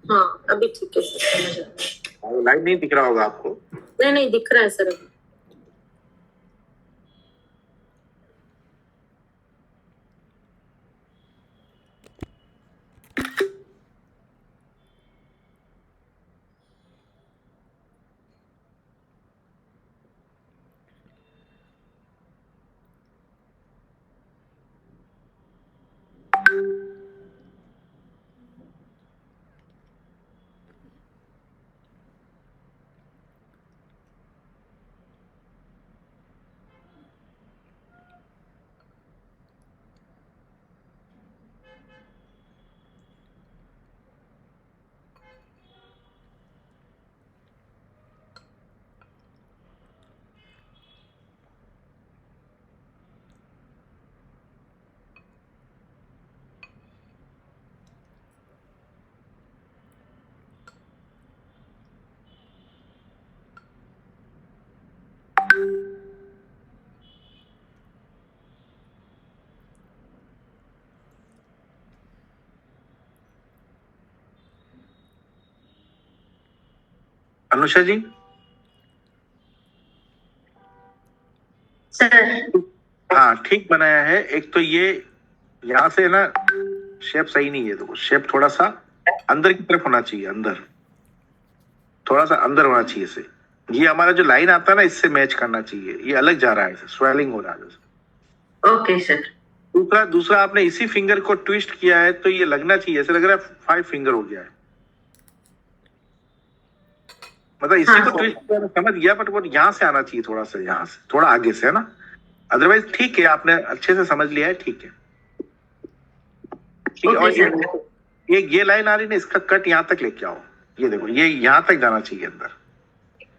हाँ अभी ठीक है सर, समझ आ रहा है। लाइन नहीं दिख रहा होगा आपको। नहीं नहीं दिख रहा है सर अभी। अनुषा जी सर हाँ ठीक बनाया है। एक तो ये यहाँ से ना शेप सही नहीं है, देखो शेप थोड़ा सा अंदर की तरफ होना चाहिए, अंदर थोड़ा सा अंदर होना चाहिए से। ये हमारा जो लाइन आता है ना, इससे मैच करना चाहिए, ये अलग जा रहा है, स्वेलिंग हो रहा है। Okay sir. दूसरा दूसरा आपने इसी फिंगर को ट्विस्ट किया है, तो ये लगना चाहिए, ऐसे लग रहा है 5 फिंगर हो गया है, मतलब इसी हाँ, को ट्विस्ट किया मैं समझ गया, बट वो यहाँ से आना चाहिए, थोड़ा सा यहाँ से थोड़ा आगे से, है ना। अदरवाइज ठीक है, आपने अच्छे से समझ लिया है, ठीक है ठीक है। और ये लाइन आ रही ना, इसका कट यहाँ तक लेके आओ, ये देखो ये यहाँ तक जाना चाहिए अंदर।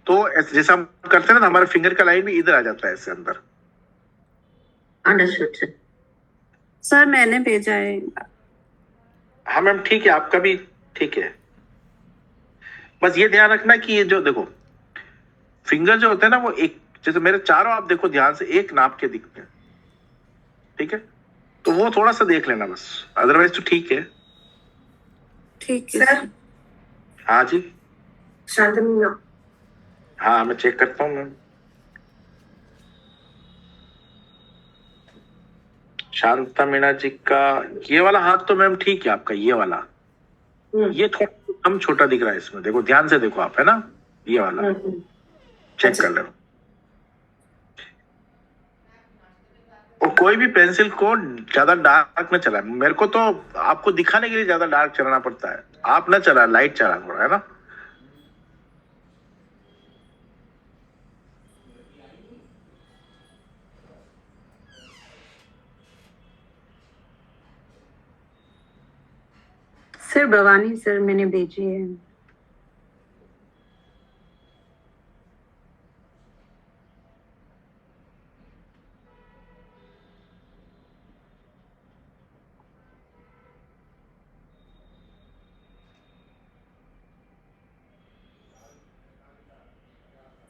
तो जैसा हम करते हैं ना, हमारे फिंगर का लाइन भी इधर आ जाता है ऐसे अंदर। Understood sir. सर मैंने भेजा है। हाँ मैम ठीक है, आपका भी ठीक है। बस ये ध्यान रखना कि ये जो देखो फिंगर जो होते हैं ना, वो एक, जैसे मेरे चारों आप देखो ध्यान से, एक नाप के दिखते हैं, ठीक है। तो वो थोड़ा सा देख लेना बस, अदरवाइज तो ठीक है। ठीक है सर। हाँ जी, शांतनु हाँ मैं चेक करता हूँ मैम। शांता मीना जी का ये वाला हाथ तो मैम ठीक है आपका, ये वाला, ये थोड़ा कम छोटा दिख रहा है इसमें, देखो ध्यान से देखो आप, है ना, ये वाला चेक कर लो। और कोई भी पेंसिल को ज्यादा डार्क न चला, मेरे को तो आपको दिखाने के लिए ज्यादा डार्क चलाना पड़ता है, आप ना चला, लाइट चला थोड़ा, है ना। सर भवानी सर मैंने भेजी है।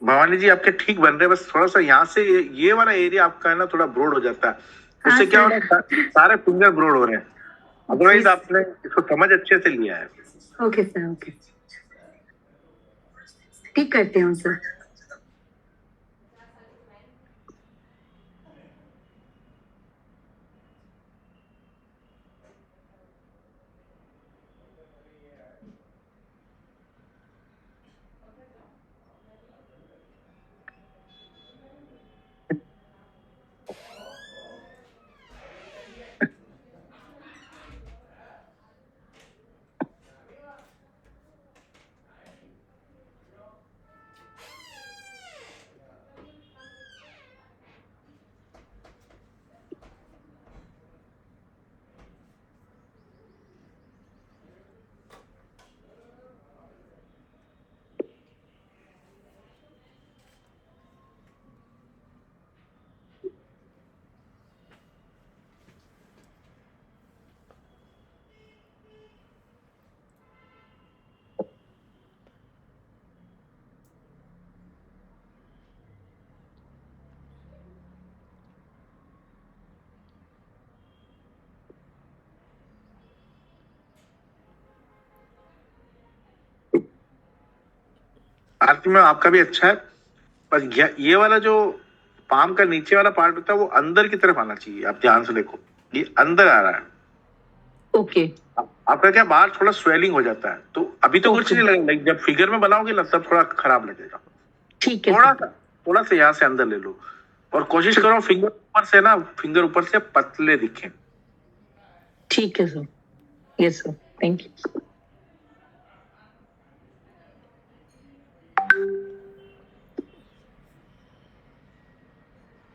भवानी जी आपके ठीक बन रहे, बस थोड़ा सा यहाँ से ये वाला एरिया आपका है ना, थोड़ा ब्रॉड हो जाता है, उससे क्या हो रहा है, सारे फिंगर ब्रॉड हो रहे हैं। अदरवाइज आपने इसको समझ अच्छे से लिया है। ओके सर, ओके ठीक करते हूँ सर। आरती में आपका भी अच्छा है, पर ये वाला जो पाम का नीचे वाला पार्ट होता है वो अंदर की तरफ आना चाहिए। आप ध्यान से देखो, ये अंदर आ रहा है। ओके आपका क्या बाहर थोड़ा स्वेलिंग हो जाता है, तो अभी तो कुछ Okay. नहीं लगेगा, लाइक जब फिगर में बनाओगे ना तब थोड़ा खराब लगेगा। ठीक है थोड़ा सर। सा थोड़ा सा यहाँ से अंदर ले लो, और कोशिश करो फिंगर ऊपर से पतले दिखे। ठीक है sir. Yes sir, thank you.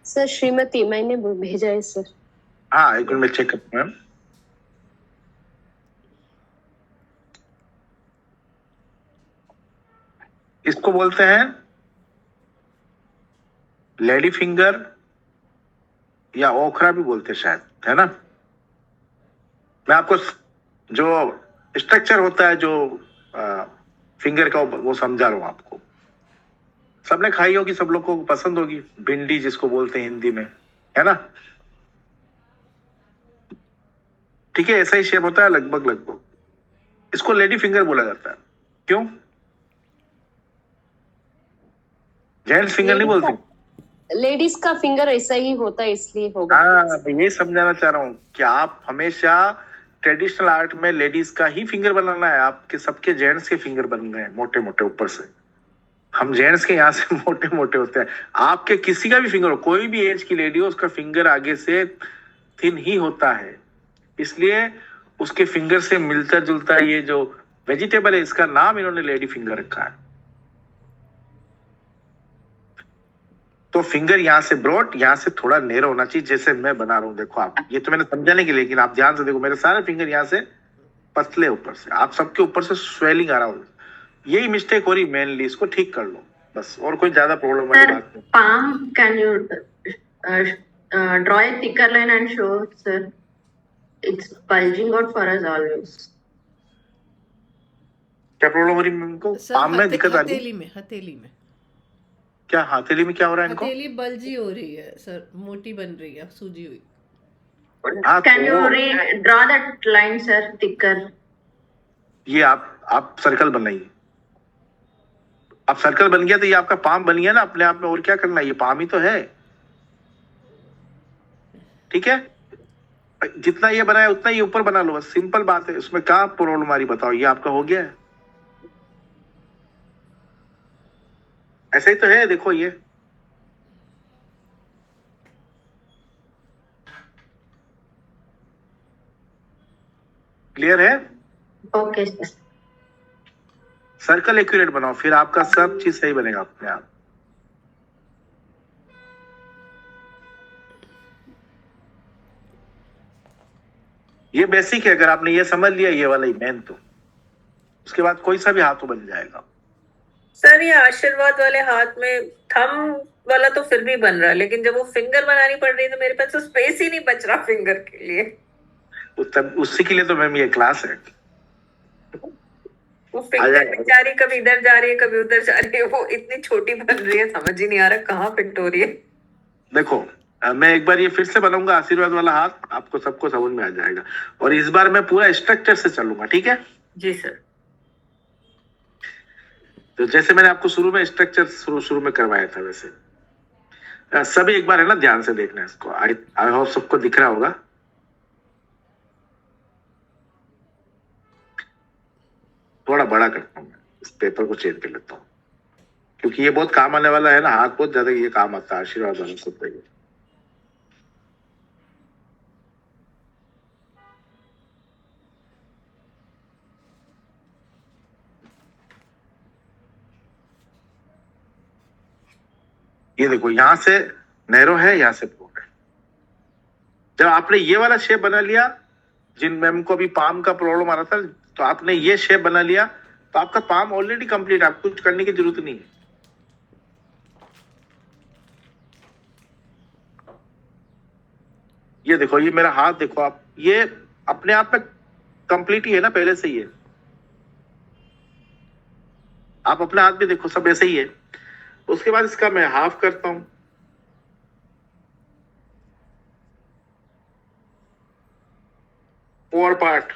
Sir Shrimati मैंने भेजा है सर। हाँ, एक मिनट में चेक करता हूँ। इसको बोलते हैं लेडी फिंगर, या ओखरा भी बोलते हैं शायद, है ना। मैं आपको जो स्ट्रक्चर होता है जो फिंगर का वो समझा रहा हूँ आपको। सबने खाई होगी, सब लोग को पसंद होगी, भिंडी जिसको बोलते हैं हिंदी में, है ना। ठीक है, ऐसा ही शेप होता है लगभग लगभग। इसको लेडी फिंगर बोला जाता है। क्यों? जेंट्स फिंगर नहीं बोलते। लेडीज का फिंगर ऐसा ही होता है इसलिए होगा। हाँ, मैं ये समझाना चाह रहा हूँ कि आप हमेशा ट्रेडिशनल आर्ट में लेडीज का ही फिंगर बनाना है। आपके सबके जेंट्स के फिंगर बन रहे हैं मोटे मोटे ऊपर से। हम जेंट्स के यहाँ से मोटे मोटे होते हैं। आपके किसी का भी फिंगर हो, कोई भी एज की लेडी हो, उसका फिंगर आगे से थिन ही होता है। इसलिए उसके फिंगर से मिलता जुलता ये जो वेजिटेबल है, इसका नाम इन्होंने लेडी फिंगर रखा है। तो फिंगर यहाँ से ब्रॉड, यहाँ से थोड़ा नेरो होना चाहिए, जैसे मैं बना रहा हूँ। देखो आप, ये तो मैंने समझाने के लिए, लेकिन आप ध्यान से देखो, मेरे सारे फिंगर यहाँ से पतले ऊपर से, आप सबके ऊपर से स्वेलिंग आ रहा हो। यही मिस्टेक हो रही मेनली, इसको ठीक कर लो बस, और कोई ज्यादा प्रॉब्लम वाली बात नहीं। Palm, can you draw a thicker line and show, sir? It's bulging out for us always. क्या प्रॉब्लम हो रही है इनको? पाम में दिक्कत आ रही है? हथेली में क्या हथेली में क्या हो रहा है इनको? हथेली बल्जी हो रही है सर, मोटी बन रही है, सूजी हुई। हाँ, Can you तो draw that line, sir, thicker? ये आप सर्कल बनाइए। अब सर्कल बन गया तो ये आपका पाम बन गया ना अपने आप में, और क्या करना है, ये पाम ही तो है। ठीक है, जितना ये बनाया उतना ही ऊपर बना लो, बस सिंपल बात है। उसमें क्या प्रॉब्लम आ रही बताओ? ये आपका हो गया है, ऐसा ही तो है। देखो ये क्लियर है। Okay, sir. सर्कल एक्यूरेट बनाओ, फिर आपका सब चीज सही बनेगा अपने आप। ये बेसिक है, अगर आपने ये समझ लिया ये वाला ही मेन, तो उसके बाद कोई सा भी हाथ तो बन जाएगा। सर ये आशीर्वाद वाले हाथ में थम वाला तो फिर भी बन रहा है, लेकिन जब वो फिंगर बनानी पड़ रही है तो मेरे पास तो स्पेस ही नहीं बच रहा फिंगर के लिए। उसी के लिए तो मैम ये क्लास है। वो फिंगर बेचारी कभी इधर जा रही है कभी उधर जा रही है, वो इतनी छोटी बन रही है, समझ ही नहीं आ रहा कहाँ फिट हो रही है। देखो, मैं एक बार ये फिर से बनाऊंगा आशीर्वाद वाला हाथ, आपको सबको समझ में आ जाएगा। और इस बार मैं पूरा स्ट्रक्चर से चलूंगा, ठीक है? जी सर। तो जैसे मैंने आपको शुरू में स्ट्रक्चर शुरू में करवाया था, वैसे सभी एक बार है ना ध्यान से देखना है इसको। आई होप सबको दिख रहा होगा। थोड़ा बड़ा करता हूँ मैं, इस पेपर को चेंज कर लेता हूँ, क्योंकि ये बहुत काम आने वाला है ना, हाथ बहुत ज्यादा ये काम आता है आशीर्वाद वाला सब पे। ये देखो, यहां से नैरो है, यहां से ब्रॉड है। जब आपने ये वाला शेप बना लिया, जिन मैम को अभी पाम का प्रॉब्लम आ रहा था, तो आपने ये शेप बना लिया, तो आपका पाम ऑलरेडी कंप्लीट, आपको कुछ करने की जरूरत नहीं है। ये देखो, ये मेरा हाथ देखो आप, ये अपने आप में कंप्लीट ही है ना पहले से ही है। आप अपने हाथ भी देखो, सब ऐसे ही है। उसके बाद इसका मैं हाफ करता हूं, फोर पार्ट।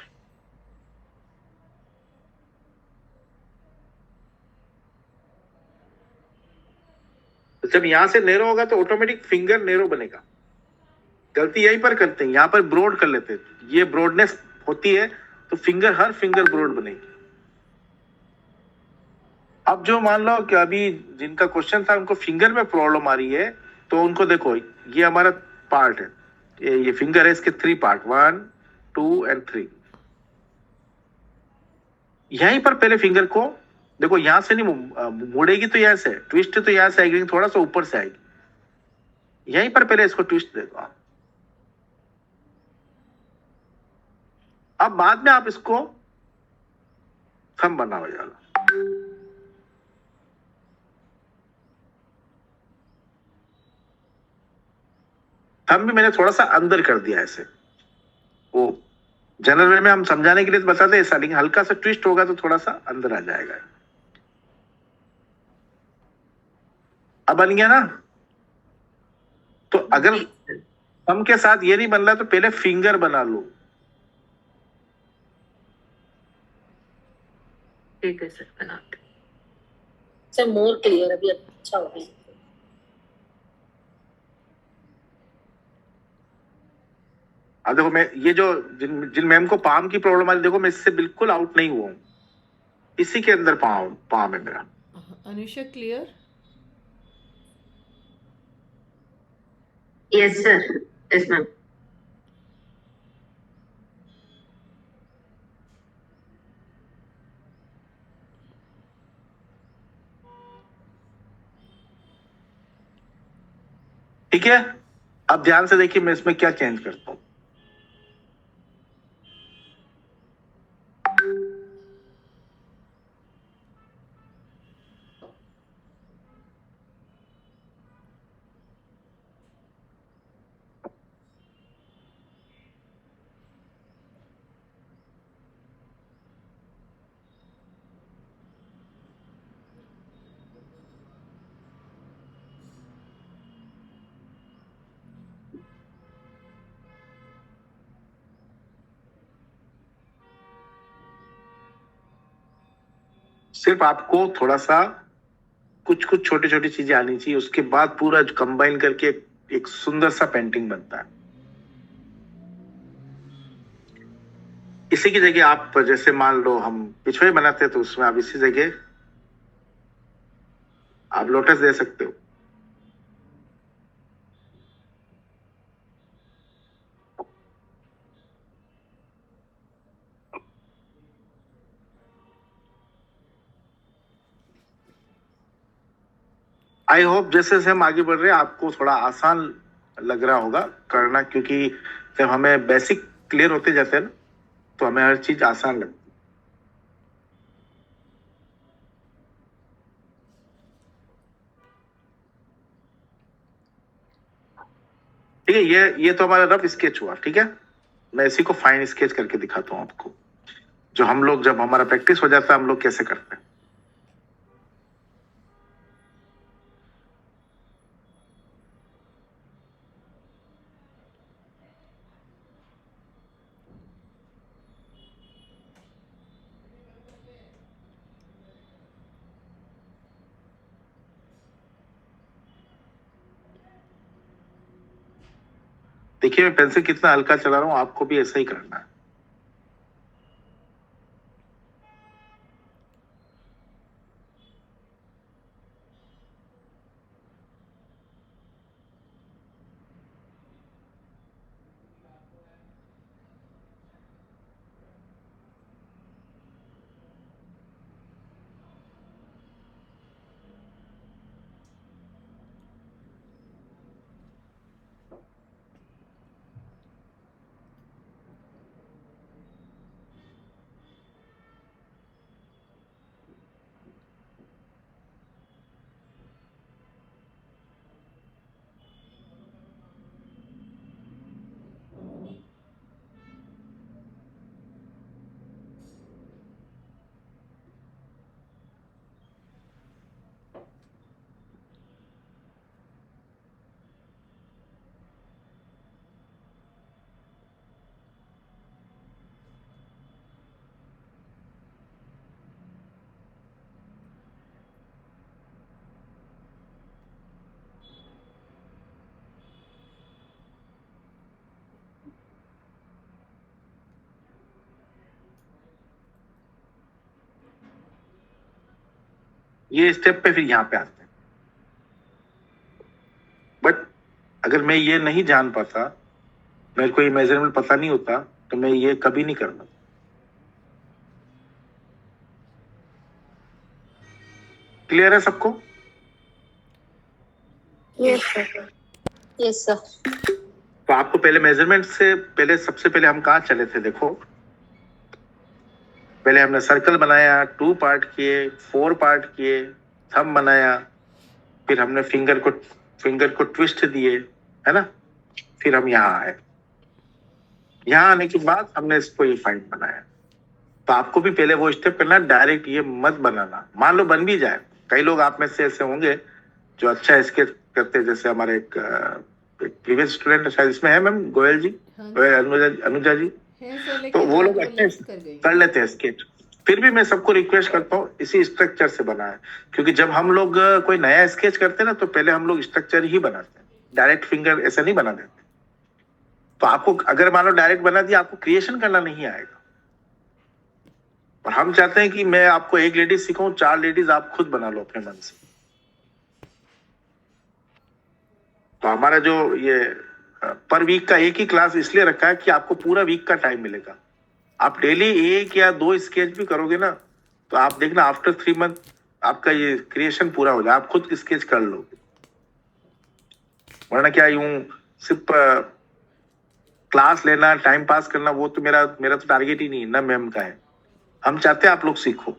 जब यहाँ से नेरो होगा तो ऑटोमेटिक फिंगर नेरो बनेगा। गलती यहीं पर करते हैं, यहाँ पर ब्रॉड कर लेते हैं, ये ब्रॉडनेस होती है तो फिंगर, हर फिंगर ब्रॉड बनेगी। अब जो मान लो कि अभी जिनका क्वेश्चन था उनको फिंगर में प्रॉब्लम आ रही है, तो उनको देखो ये हमारा पार्ट है, ये फिंगर है, इसके 3 पार्ट, 1 2 एंड 3। यहीं पर पहले फिंगर को देखो, यहां से नहीं मुड़ेगी तो यहां से ट्विस्ट, तो यहां से आएगी, थोड़ा सा ऊपर से आएगी। यहीं पर पहले इसको ट्विस्ट दे दो आप। अब बाद में आप इसको थंब बनाओ जाना। थंब भी मैंने थोड़ा सा अंदर कर दिया ऐसे, वो जनरल वे में हम समझाने के लिए तो बताते हैं ऐसा, लेकिन हल्का सा ट्विस्ट होगा तो थोड़ा सा अंदर आ जाएगा। अब बन गया ना? तो अगर थंब के साथ ये नहीं बन रहा तो पहले फिंगर बना लो। ठीक है सर, बनाते। सर मोर क्लियर, अभी अच्छा हो गया। अब देखो, मैं ये जो जिन मैम को पाम की प्रॉब्लम आ रही, देखो मैं इससे बिल्कुल आउट नहीं हुआ हूं, इसी के अंदर पाम है मेरा। Anusha clear? Yes sir, yes ma'am. ठीक है, अब ध्यान से देखिए मैं इसमें क्या चेंज करता हूं। सिर्फ आपको थोड़ा सा कुछ कुछ छोटी छोटी चीजें आनी चाहिए, उसके बाद पूरा कंबाइन करके एक सुंदर सा पेंटिंग बनता है। इसी की जगह आप जैसे मान लो हम पिछवे बनाते हैं, तो उसमें आप इसी जगह आप लोटस दे सकते हो। आई होप जैसे जैसे हम आगे बढ़ रहे हैं आपको थोड़ा आसान लग रहा होगा करना, क्योंकि जब हमें बेसिक क्लियर होते जाते हैं ना तो हमें हर चीज आसान लगती है। ठीक है, ये तो हमारा रफ स्केच हुआ। ठीक है, मैं इसी को फाइन स्केच करके दिखाता हूँ आपको, जो हम लोग जब हमारा प्रैक्टिस हो जाता है हम लोग कैसे करते हैं। देखिए मैं पेंसिल कितना हल्का चला रहा हूँ, आपको भी ऐसा ही करना है। ये स्टेप पे फिर यहाँ पे आते हैं। बट अगर मैं ये नहीं जान पाता, मेरे को ये मेजरमेंट पता नहीं होता, तो मैं ये कभी नहीं करता। क्लियर है सबको? Yes sir. Yes sir. तो आपको पहले मेजरमेंट से पहले, सबसे पहले हम कहाँ चले थे? देखो, पहले हमने सर्कल बनाया, 2 पार्ट किए, 4 पार्ट किए, थंब बनाया, फिर हमने फिंगर को ट्विस्ट दिए, है ना? फिर हम यहाँ आए। यहाँ आने के बाद हमने इसको ये फाइंड बनाया। तो आपको भी पहले वो स्टेप करना, डायरेक्ट ये मत बनाना। मान लो बन भी जाए, कई लोग आप में से ऐसे होंगे जो अच्छा स्केच करते हैं, जैसे हमारे एक प्रीवियस स्टूडेंट शायद इसमें है, मैम गोयल जी, हाँ अनुजा जी, है सर, तो लेकिन वो लोग वो अच्छे लेफ्ट कर गई। कर लेते हैं स्केच। फिर भी मैं सबको रिक्वेस्ट करता हूँ इसी स्ट्रक्चर से बनाए, क्योंकि जब हम लोग कोई नया स्केच करते हैं ना, तो पहले हम लोग स्ट्रक्चर ही बनाते हैं, डायरेक्ट फिंगर ऐसा नहीं बना देते। तो आपको अगर मान लो डायरेक्ट बना दिया, आपको क्रिएशन करना नहीं आएगा। और हम चाहते हैं कि मैं आपको एक लेडीज सिखाऊं, 4 लेडीज आप खुद बना लो अपने मन से। तो हमारा जो ये पर वीक का एक ही क्लास इसलिए रखा है कि आपको पूरा वीक का टाइम मिलेगा। आप डेली 1 या 2 स्केच भी करोगे ना, तो आप देखना आफ्टर 3 मंथ आपका ये क्रिएशन पूरा हो जाए, आप खुद स्केच कर लोगे। वरना क्या यूं सिर्फ क्लास लेना, टाइम पास करना, वो तो मेरा तो टारगेट ही नहीं, ना मैम का है। हम चाहते हैं आप लोग सीखो।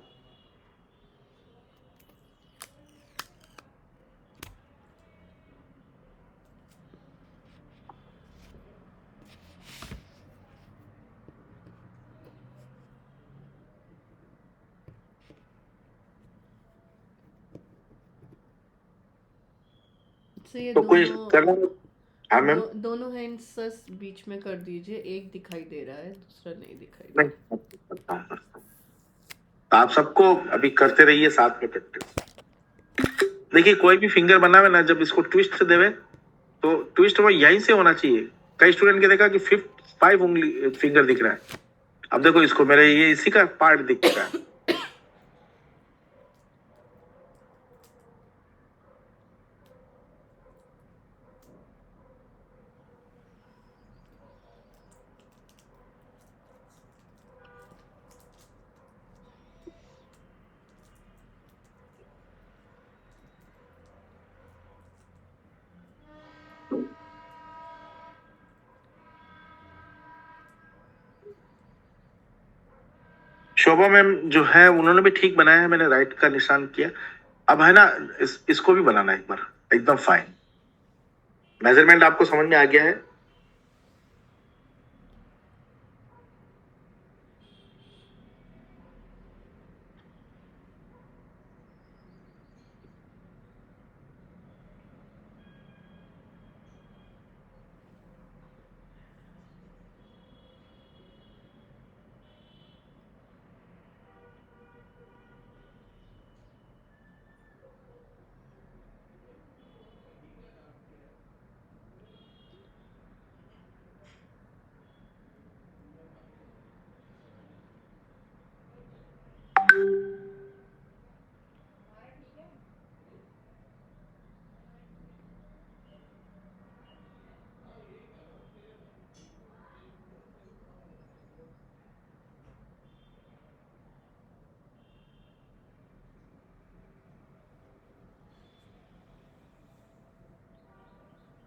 सर ये तो कोई दोनों करना? हाँ मैम। दोनों हैंड्स सर बीच में कर दीजिए, एक दिखाई दे रहा है, दूसरा नहीं दिखाई दे रहा। नहीं, आप सबको अभी करते रहिए, साथ में प्रैक्टिस। देखिए, कोई भी फिंगर बनावे ना, जब इसको ट्विस्ट देवे, तो ट्विस्ट वो यहीं से होना चाहिए। कई स्टूडेंट के देखा कि 5 उंगली फिंगर दिख रहा है। अब देखो इसको, मेरे ये इसी का पार्ट दिख रहा है। शोभा मैम जो है, उन्होंने भी ठीक बनाया है, मैंने राइट का निशान किया। अब है ना, इसको भी बनाना एक बार, एकदम फाइन। मेजरमेंट आपको समझ में आ गया है?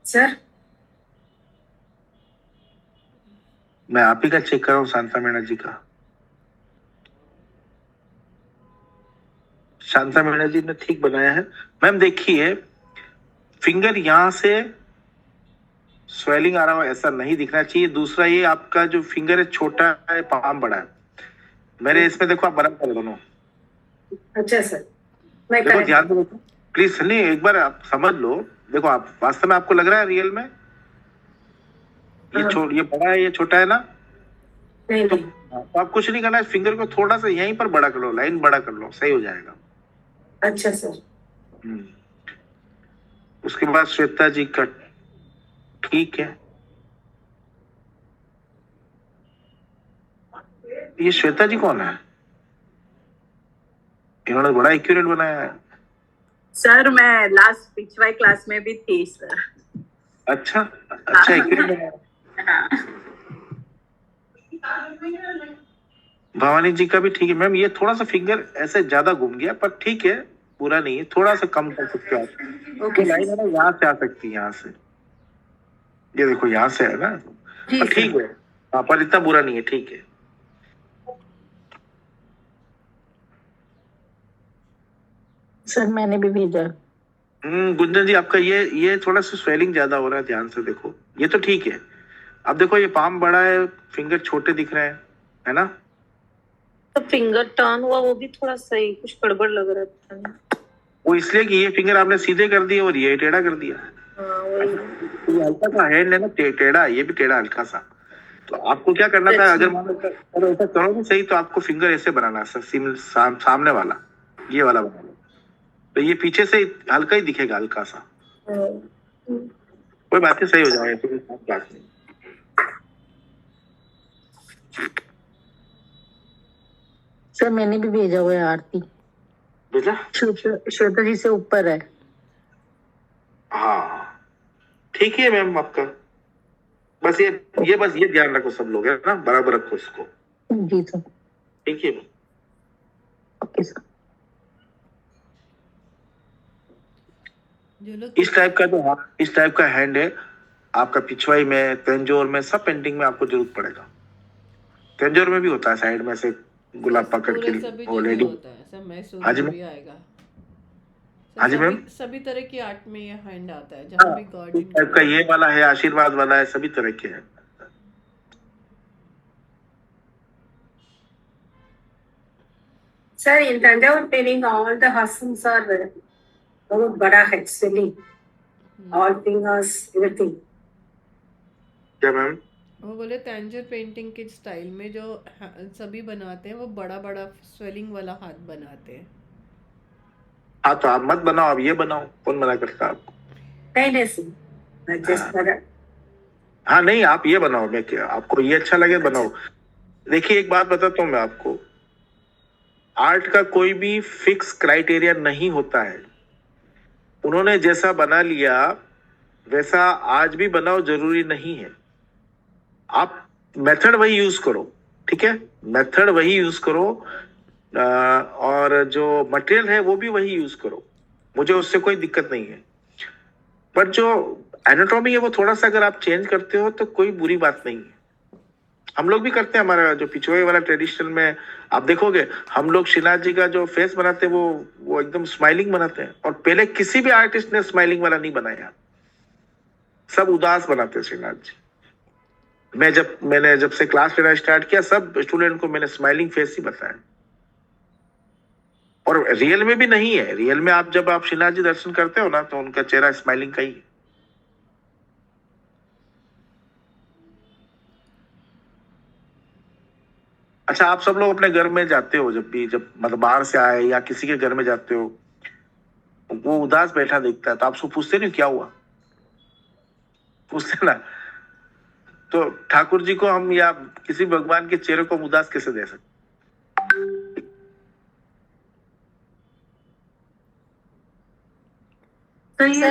सर मैं आप ही का चेक कर रहा हूँ, शांता मीणा जी का। शांता मीणा जी ने ठीक बनाया है। मैम देखिए, फिंगर यहाँ से स्वेलिंग आ रहा हो ऐसा नहीं दिखना चाहिए। दूसरा, ये आपका जो फिंगर है छोटा है, पाम बड़ा है। मेरे इसमें देखो, आप बराबर दोनों। अच्छा सर, मैं देखो करेक्ट। ध्यान से देखो प्लीज, नहीं एक बार आप समझ लो। देखो, आप वास्तव में आपको लग रहा है रियल में ये बड़ा है, ये छोटा है ना? नहीं तो नहीं। आप कुछ नहीं करना है, फिंगर को थोड़ा सा यहीं पर बड़ा कर लो, लाइन बड़ा कर लो, सही हो जाएगा। अच्छा सर। उसके बाद श्वेता जी का ठीक है। ये श्वेता जी कौन है? इन्होंने बड़ा एक्यूरेट बनाया है। सर मैं लास्ट पिछवाई क्लास में भी थी सर। अच्छा अच्छा, एक हाँ। भवानी जी का भी ठीक है मैम। ये थोड़ा सा फिंगर ऐसे ज्यादा घूम गया, पर ठीक है, पूरा नहीं है, थोड़ा सा कम कर सकते हो आप। ओके ये लाइन है ना, यहाँ से आ सकती है, यहाँ से, ये देखो यहाँ से है ना, जी पर ठीक सर। है। हाँ, पर इतना बुरा नहीं है, ठीक है। सर मैंने भी भेजा। गुंजन जी, आपका ये थोड़ा सा स्वेलिंग ज्यादा हो रहा है, ध्यान से देखो। ये तो ठीक है। अब देखो, ये पाम बड़ा है, फिंगर छोटे दिख रहे हैं, है ना। तो फिंगर टर्न हुआ वो भी थोड़ा सही, कुछ गड़बड़ लग रहा था। वो इसलिए कि ये फिंगर आपने सीधे कर दिए और ये टेढ़ा कर दिया। हाँ वही। ये हल्का सा हैंड है ना, टेढ़ा, ये भी टेढ़ा हल्का सा। तो आपको क्या करना था, अगर मान लो अगर ऐसा करोगे सही, तो आपको फिंगर ऐसे बनाना है, सामने वाला, ये वाला बनाना। तो ये पीछे से हल्का ही दिखेगा, हल्का सा। कोई बात नहीं, सही हो जाएगा, कोई बात नहीं। सर मैंने भी भेजा हुआ है आरती। भेजा? श्वेता जी से ऊपर है। हाँ ठीक है मैम, आपका बस ये ध्यान रखो, सब लोग है ना, बराबर रखो इसको। जी सर। ठीक है। Okay sir. जो लोग इस टाइप का हैंड है आपका, पिछवाई में, तंजोर में, सब पेंटिंग में आपको जरूरत पड़ेगा। तंजोर में भी होता है, साइड में से गुलाब पकड़ पूरे के सभी वो जगह लेडी। होता है सर, मैसूर हाँ जी में मैम। भी आएगा सर, हाँ जी मैम। सभी तरह की आर्ट में ये हैंड आता है, जहाँ भी इस गार्डन टाइप का ये वाला है, आशीर्वाद वाला है, सभी तरह के हैं। Sir, in Tanjavur painting, all the hustles are बहुत बड़ा है, silly. All fingers, everything. क्या मैम? वो बोले तंजोर पेंटिंग के स्टाइल में जो सभी बनाते हैं, वो बड़ा बड़ा स्वेलिंग वाला हाथ बनाते हैं। हाँ, तो आप मत बनाओ, आप ये बनाओ, कौन मना करता आपको? नहीं नहीं, just for that. हाँ नहीं, आप ये बनाओ, मैं क्या, आपको ये अच्छा लगे बनाओ। देखिए, एक बात बताता हूँ मैं आपको, आर्ट का कोई भी फिक्स क्राइटेरिया नहीं होता है। उन्होंने जैसा बना लिया वैसा आज भी बनाओ, जरूरी नहीं है। आप मेथड वही यूज करो, ठीक है, मेथड वही यूज करो, और जो मटेरियल है वो भी वही यूज करो, मुझे उससे कोई दिक्कत नहीं है। पर जो एनाटॉमी है वो थोड़ा सा अगर आप चेंज करते हो तो कोई बुरी बात नहीं है। हम लोग भी करते हैं, हमारा जो पिछोए वाला ट्रेडिशनल में आप देखोगे, हम लोग श्रीनाथ जी का जो फेस बनाते हैं वो एकदम स्माइलिंग बनाते हैं, और पहले किसी भी आर्टिस्ट ने स्माइलिंग वाला नहीं बनाया, सब उदास बनाते हैं श्रीनाथ जी। मैंने जब से क्लास लेना स्टार्ट किया, सब स्टूडेंट को मैंने स्माइलिंग फेस ही बताया, और रियल में भी नहीं है। रियल में जब आप श्रीनाथ जी दर्शन करते हो ना, तो उनका चेहरा स्माइलिंग का ही है। अच्छा, आप सब लोग अपने घर में जाते हो, जब मतलब बाहर से आए या किसी के घर में जाते हो, वो उदास बैठा देखता है, तो आप उसको पूछते नहीं क्या हुआ, पूछते ना। तो ठाकुर जी को हम या किसी भगवान के चेहरे को हम उदास कैसे दे सकते? तो ये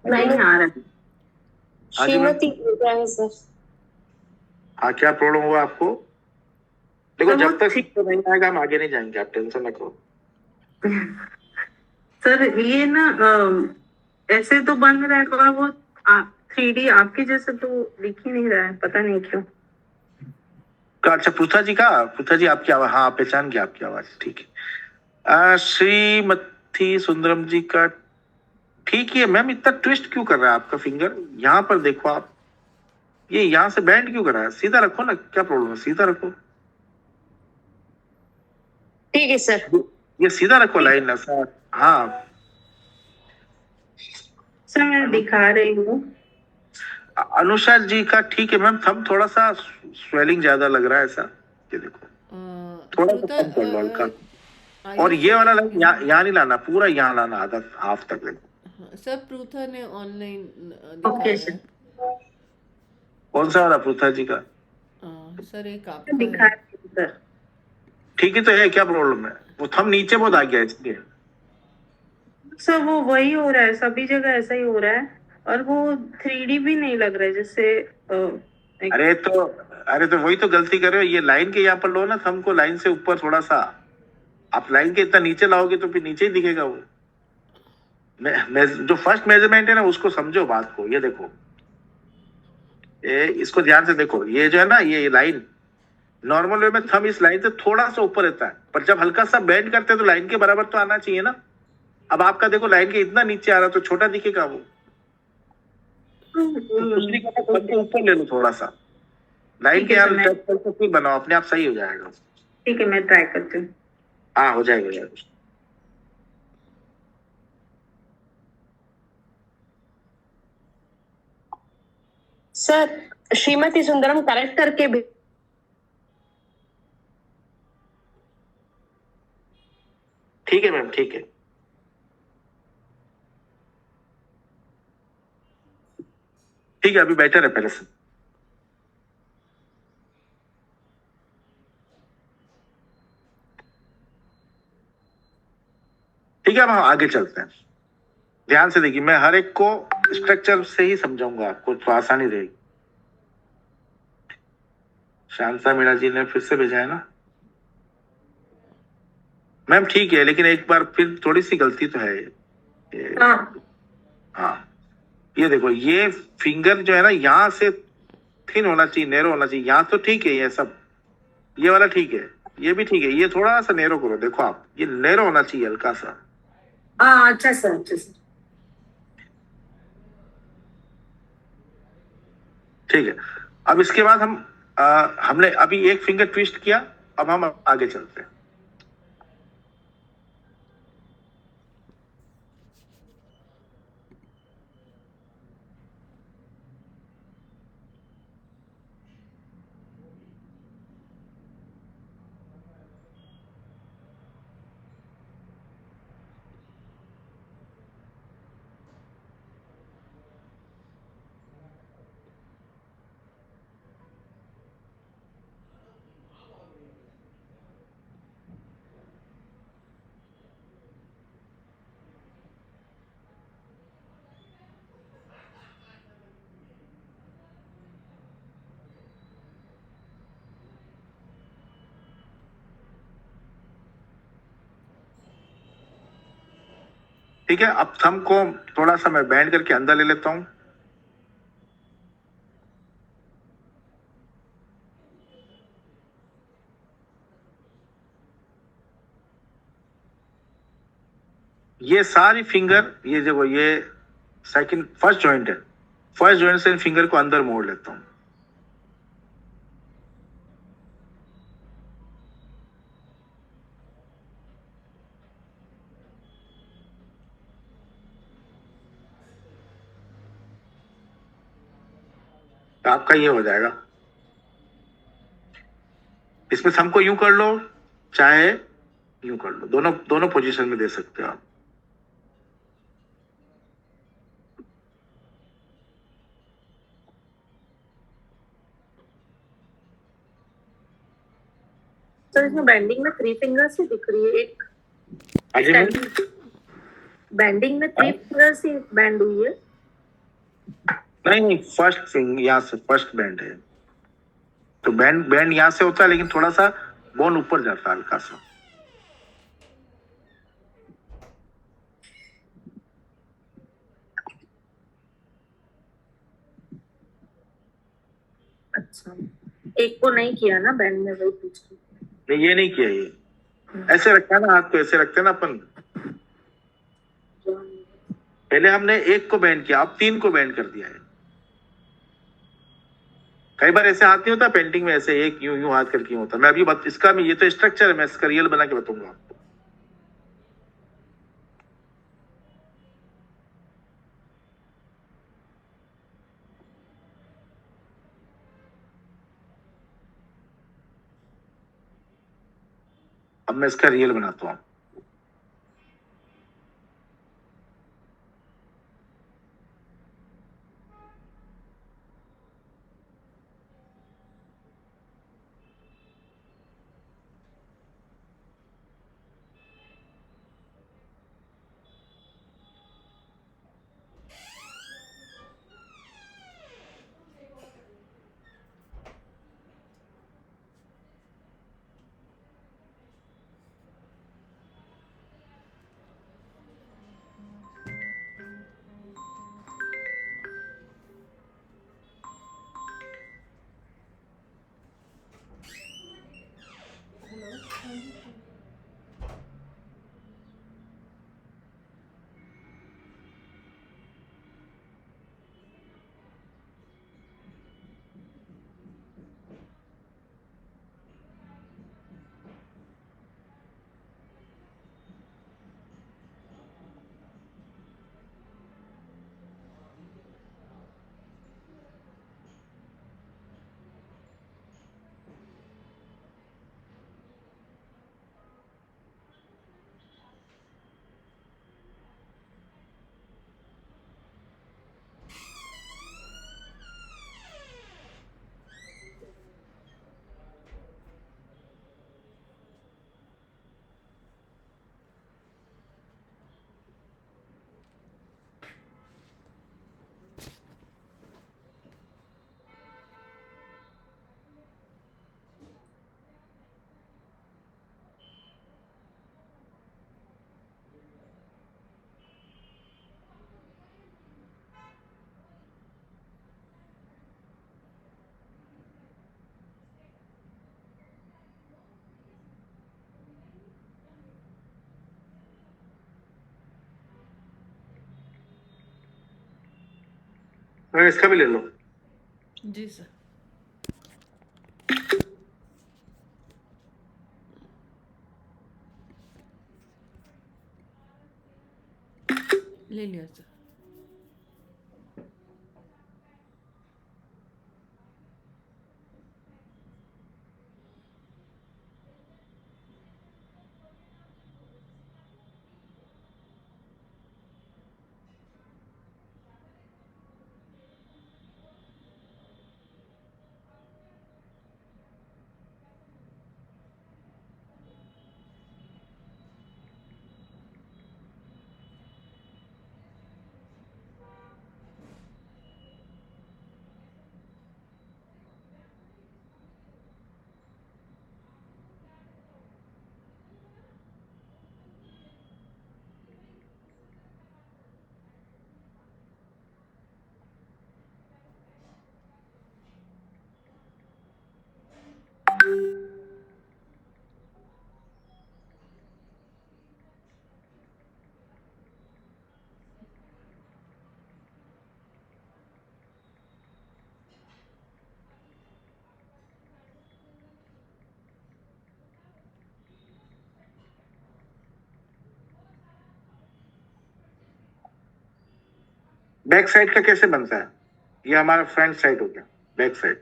नहीं आ रहा। श्रीमती क्या है सर? हाँ, क्या प्रॉब्लम हुआ आपको? देखो, जब तक ठीक नहीं आएगा हम आगे नहीं जाएंगे, आप टेंशन न करो। सर ये ना ऐसे तो बन रहा है, और वो 3D आपके जैसे तो दिख ही नहीं रहा है, पता नहीं क्यों। अच्छा, पृथा जी आपकी आवाज, हाँ पहचान गया आपकी आवाज, ठीक है। श्रीमती सुंदरम जी का ठीक ही है मैम। इतना ट्विस्ट क्यों कर रहा है आपका फिंगर? यहाँ पर देखो आप, ये यहाँ से बैंड क्यों कर रहा है? सीधा रखो ना, क्या प्रॉब्लम है, सीधा रखो। ठीक है सर। ये सीधा रखो लाइन ना सर। हाँ सर मैं दिखा रही हूँ। अनुषा जी का ठीक है मैम, थंब थोड़ा सा स्वेलिंग ज्यादा लग रहा है ऐसा, ये देखो थोड़ा सा कम कर लो, हल्का। और ये वाला यहाँ नहीं लाना, पूरा यहाँ लाना, आधा हाफ तक देखो। सर पृथा ने ऑनलाइन ओके दिखाया सर। है। कौन सा वाला पृथा जी का? सर एक आपका दिखा है। रही हूँ सर। ठीक ही तो है, क्या प्रॉब्लम है? वो थंब नीचे बहुत आ गया इसलिए। सर वो वही हो रहा है, सभी जगह ऐसा ही हो रहा है, और वो 3D भी नहीं लग रहा है, जैसे एक अरे तो वही तो गलती कर रहे हो। ये लाइन के यहाँ पर लो ना, थंब को लाइन से ऊपर थोड़ा सा। आप लाइन के इतना नीचे लाओगे तो फिर नीचे ही दिखेगा वो। जो फर्स्ट मेजरमेंट है ना, उसको समझो बात को। ये देखो, इसको ध्यान से देखो। ये जो है ना, ये लाइन नॉर्मल वे में थंब इस लाइन से थोड़ा सा ऊपर रहता है, पर जब हल्का सा बेंड करते हैं तो लाइन के बराबर तो आना चाहिए ना। अब आपका देखो, लाइन के इतना नीचे आ रहा तो छोटा दिखेगा वो। तो दूसरी का थंब के ऊपर ले लो थोड़ा सा, लाइन ठीक के है यहाँ सर, मैं टच करके फिर बनाओ, अपने आप सही हो जाएगा। ठीक है, मैं ट्राई करती हूँ। हाँ, हो जाएगा यार। सर श्रीमती सुंदरम करेक्ट करके भी ठीक है मैम, ठीक है। ठीक है, अभी बेटर है पहले से। ठीक है, अब हम आगे चलते हैं। ध्यान से देखिए, मैं हर एक को स्ट्रक्चर से ही समझाऊंगा आपको, तो आसानी रहेगी। शांता मीणा जी ने फिर से भेजा है ना मैम? ठीक है, लेकिन एक बार फिर थोड़ी सी गलती तो है हाँ हाँ, ये देखो, ये फिंगर जो है ना, यहाँ से थिन होना चाहिए, नेरो होना चाहिए। यहाँ तो ठीक है, ये सब ये वाला ठीक है, ये भी ठीक है। ये थोड़ा सा नेरो करो, देखो आप, ये नेरो होना चाहिए हल्का सा। हाँ अच्छा सर, अच्छा सर। ठीक है, अब इसके बाद हमने अभी एक फिंगर ट्विस्ट किया, अब हम आगे चलते हैं। ठीक है, अब थंब को थोड़ा सा मैं बैंड करके अंदर ले लेता हूं। ये सारी फिंगर, ये देखो, ये सेकंड फर्स्ट जॉइंट है। फर्स्ट जॉइंट से फिंगर को अंदर मोड़ लेता हूं। तो आपका ये हो जाएगा। इसमें थंब को यूं कर लो, चाहे यूं कर लो, दोनों दोनों पोजीशन में दे सकते हो आप। सर इसमें बेंडिंग में 3 फिंगर्स ही दिख रही है। एक आगे में बेंडिंग में 3 फिंगर्स ही बैंड हुई है। नहीं नहीं, फर्स्ट फिंगर यहाँ से फर्स्ट बैंड है, तो बैंड बैंड यहाँ से होता है, लेकिन थोड़ा सा बोन ऊपर जाता है हल्का सा। अच्छा, एक को नहीं किया ना बैंड में, वही पूछ रही थी। नहीं, ये नहीं किया। ये ऐसे रखा है ना, हाथ को ऐसे रखते हैं ना अपन। पहले हमने एक को बैंड किया, अब 3 को बैंड कर दिया है। कई बार ऐसे हाथ नहीं होता पेंटिंग में, ऐसे एक यूं यूं हाथ करके यूं होता। मैं अभी इसका भी, ये तो स्ट्रक्चर है, मैं इसका रियल बना के बताऊंगा आपको। अब मैं इसका रियल बनाता हूँ। मैम इसका भी ले लो। जी सर। ले लिया सर। बैक साइड का कैसे बनता है? ये हमारा फ्रंट साइड हो गया, बैक साइड।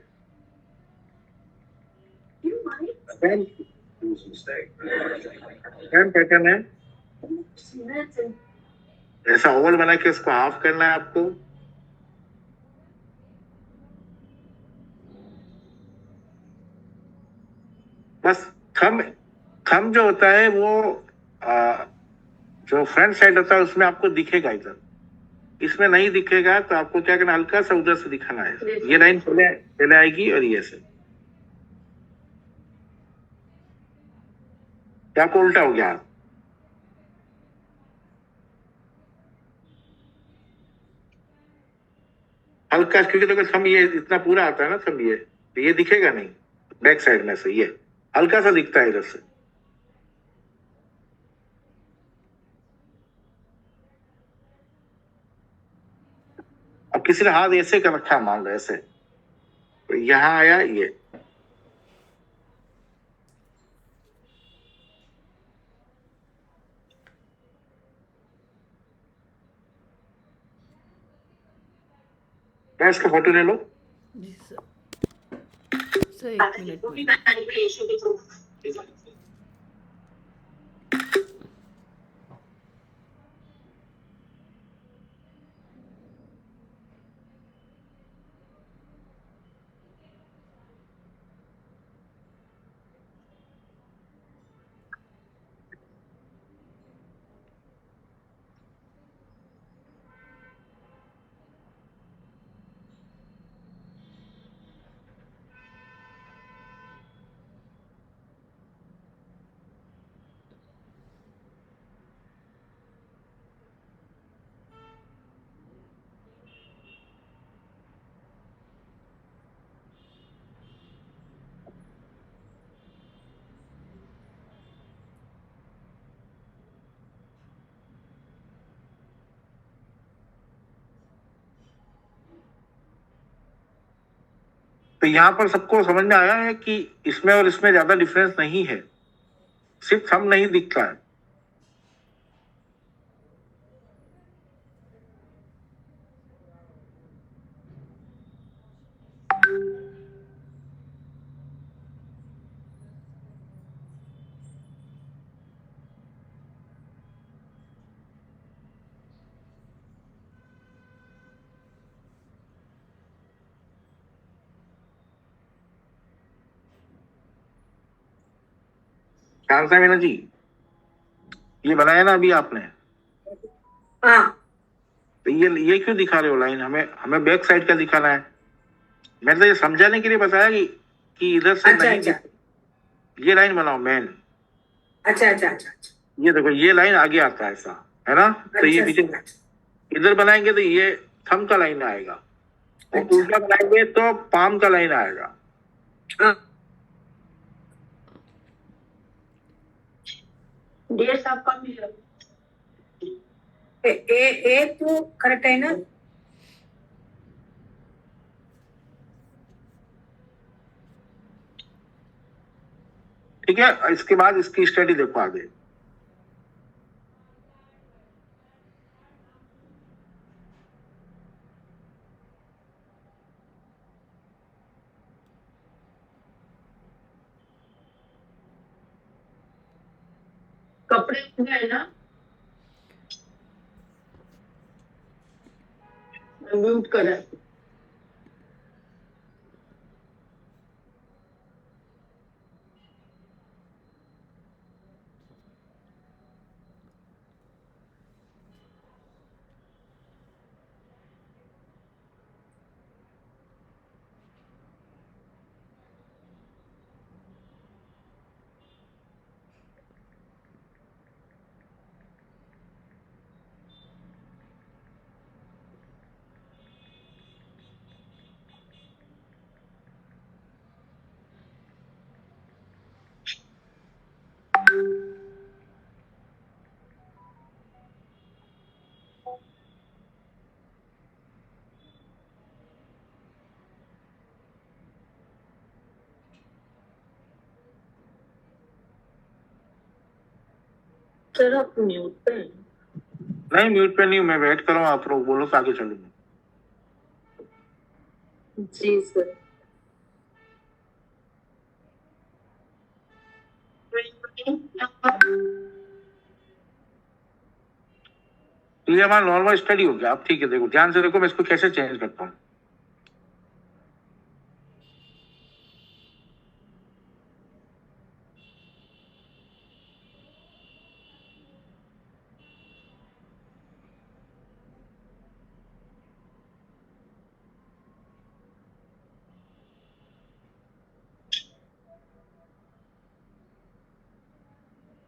फ्रंट पैटर्न है, ऐसा ओवल बना के इसको हाफ करना है आपको। बस थंब जो होता है वो जो फ्रंट साइड होता है उसमें आपको दिखेगा इधर, इसमें नहीं दिखेगा तो आपको क्या करना, हल्का सा उधर से दिखाना है। ये लाइन पहले आएगी और ये से आपको उल्टा हो गया। हल्का, क्योंकि देखो थंब ये इतना पूरा आता है ना थंब, ये तो ये दिखेगा नहीं बैक साइड में से, ये हल्का सा दिखता है इधर से। अब किसी ने हाथ ऐसे कर रखा, मान लो ऐसे, तो यहाँ आया ये, इसका फोटो ले लो। जी सर। सर 1 मिनट में। तो यहाँ पर सबको समझ में आया है कि इसमें और इसमें ज्यादा डिफरेंस नहीं है, सिर्फ थंब नहीं दिखता है। ध्यान से मीना जी, ये बनाया ना अभी आपने, हाँ तो ये क्यों दिखा रहे हो लाइन? हमें बैक साइड का दिखाना है। मैंने तो ये समझाने के लिए बताया कि इधर से अच्छा नहीं अच्छा ये लाइन बनाओ मेन। अच्छा अच्छा अच्छा अच्छा ये देखो ये लाइन आगे आता है ऐसा, है ना? तो ये पीछे इधर बनाएंगे तो ये थंब का लाइन आएगा, और अच्छा। उल्टा बनाएंगे तो पाम का लाइन आएगा। हाँ डेट्स आपका मिला ए तो करेक्ट है ना? ठीक है, इसके बाद इसकी स्टडी देखो आगे। कपड़े हो गए ना, म्यूट करा। सर आप म्यूट पे हैं। नहीं, म्यूट पे नहीं हूं, मैं वेट कर रहा हूँ, आप लोग बोलो तो आगे चलूंगा। जी सर। तो ये हमारा नॉर्मल स्टडी हो गया। अब ठीक है, देखो ध्यान से देखो, मैं इसको कैसे चेंज करता हूँ।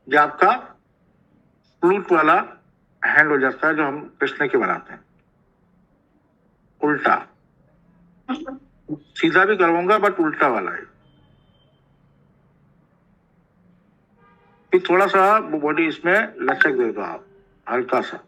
ये आपका फ्लूट वाला हैंड हो जाता है जो हम कृष्ण के बनाते हैं। उल्टा सीधा भी करवाऊंगा बट उल्टा वाला है। फिर थोड़ा सा बॉडी इसमें लचक देगा आप, हल्का सा।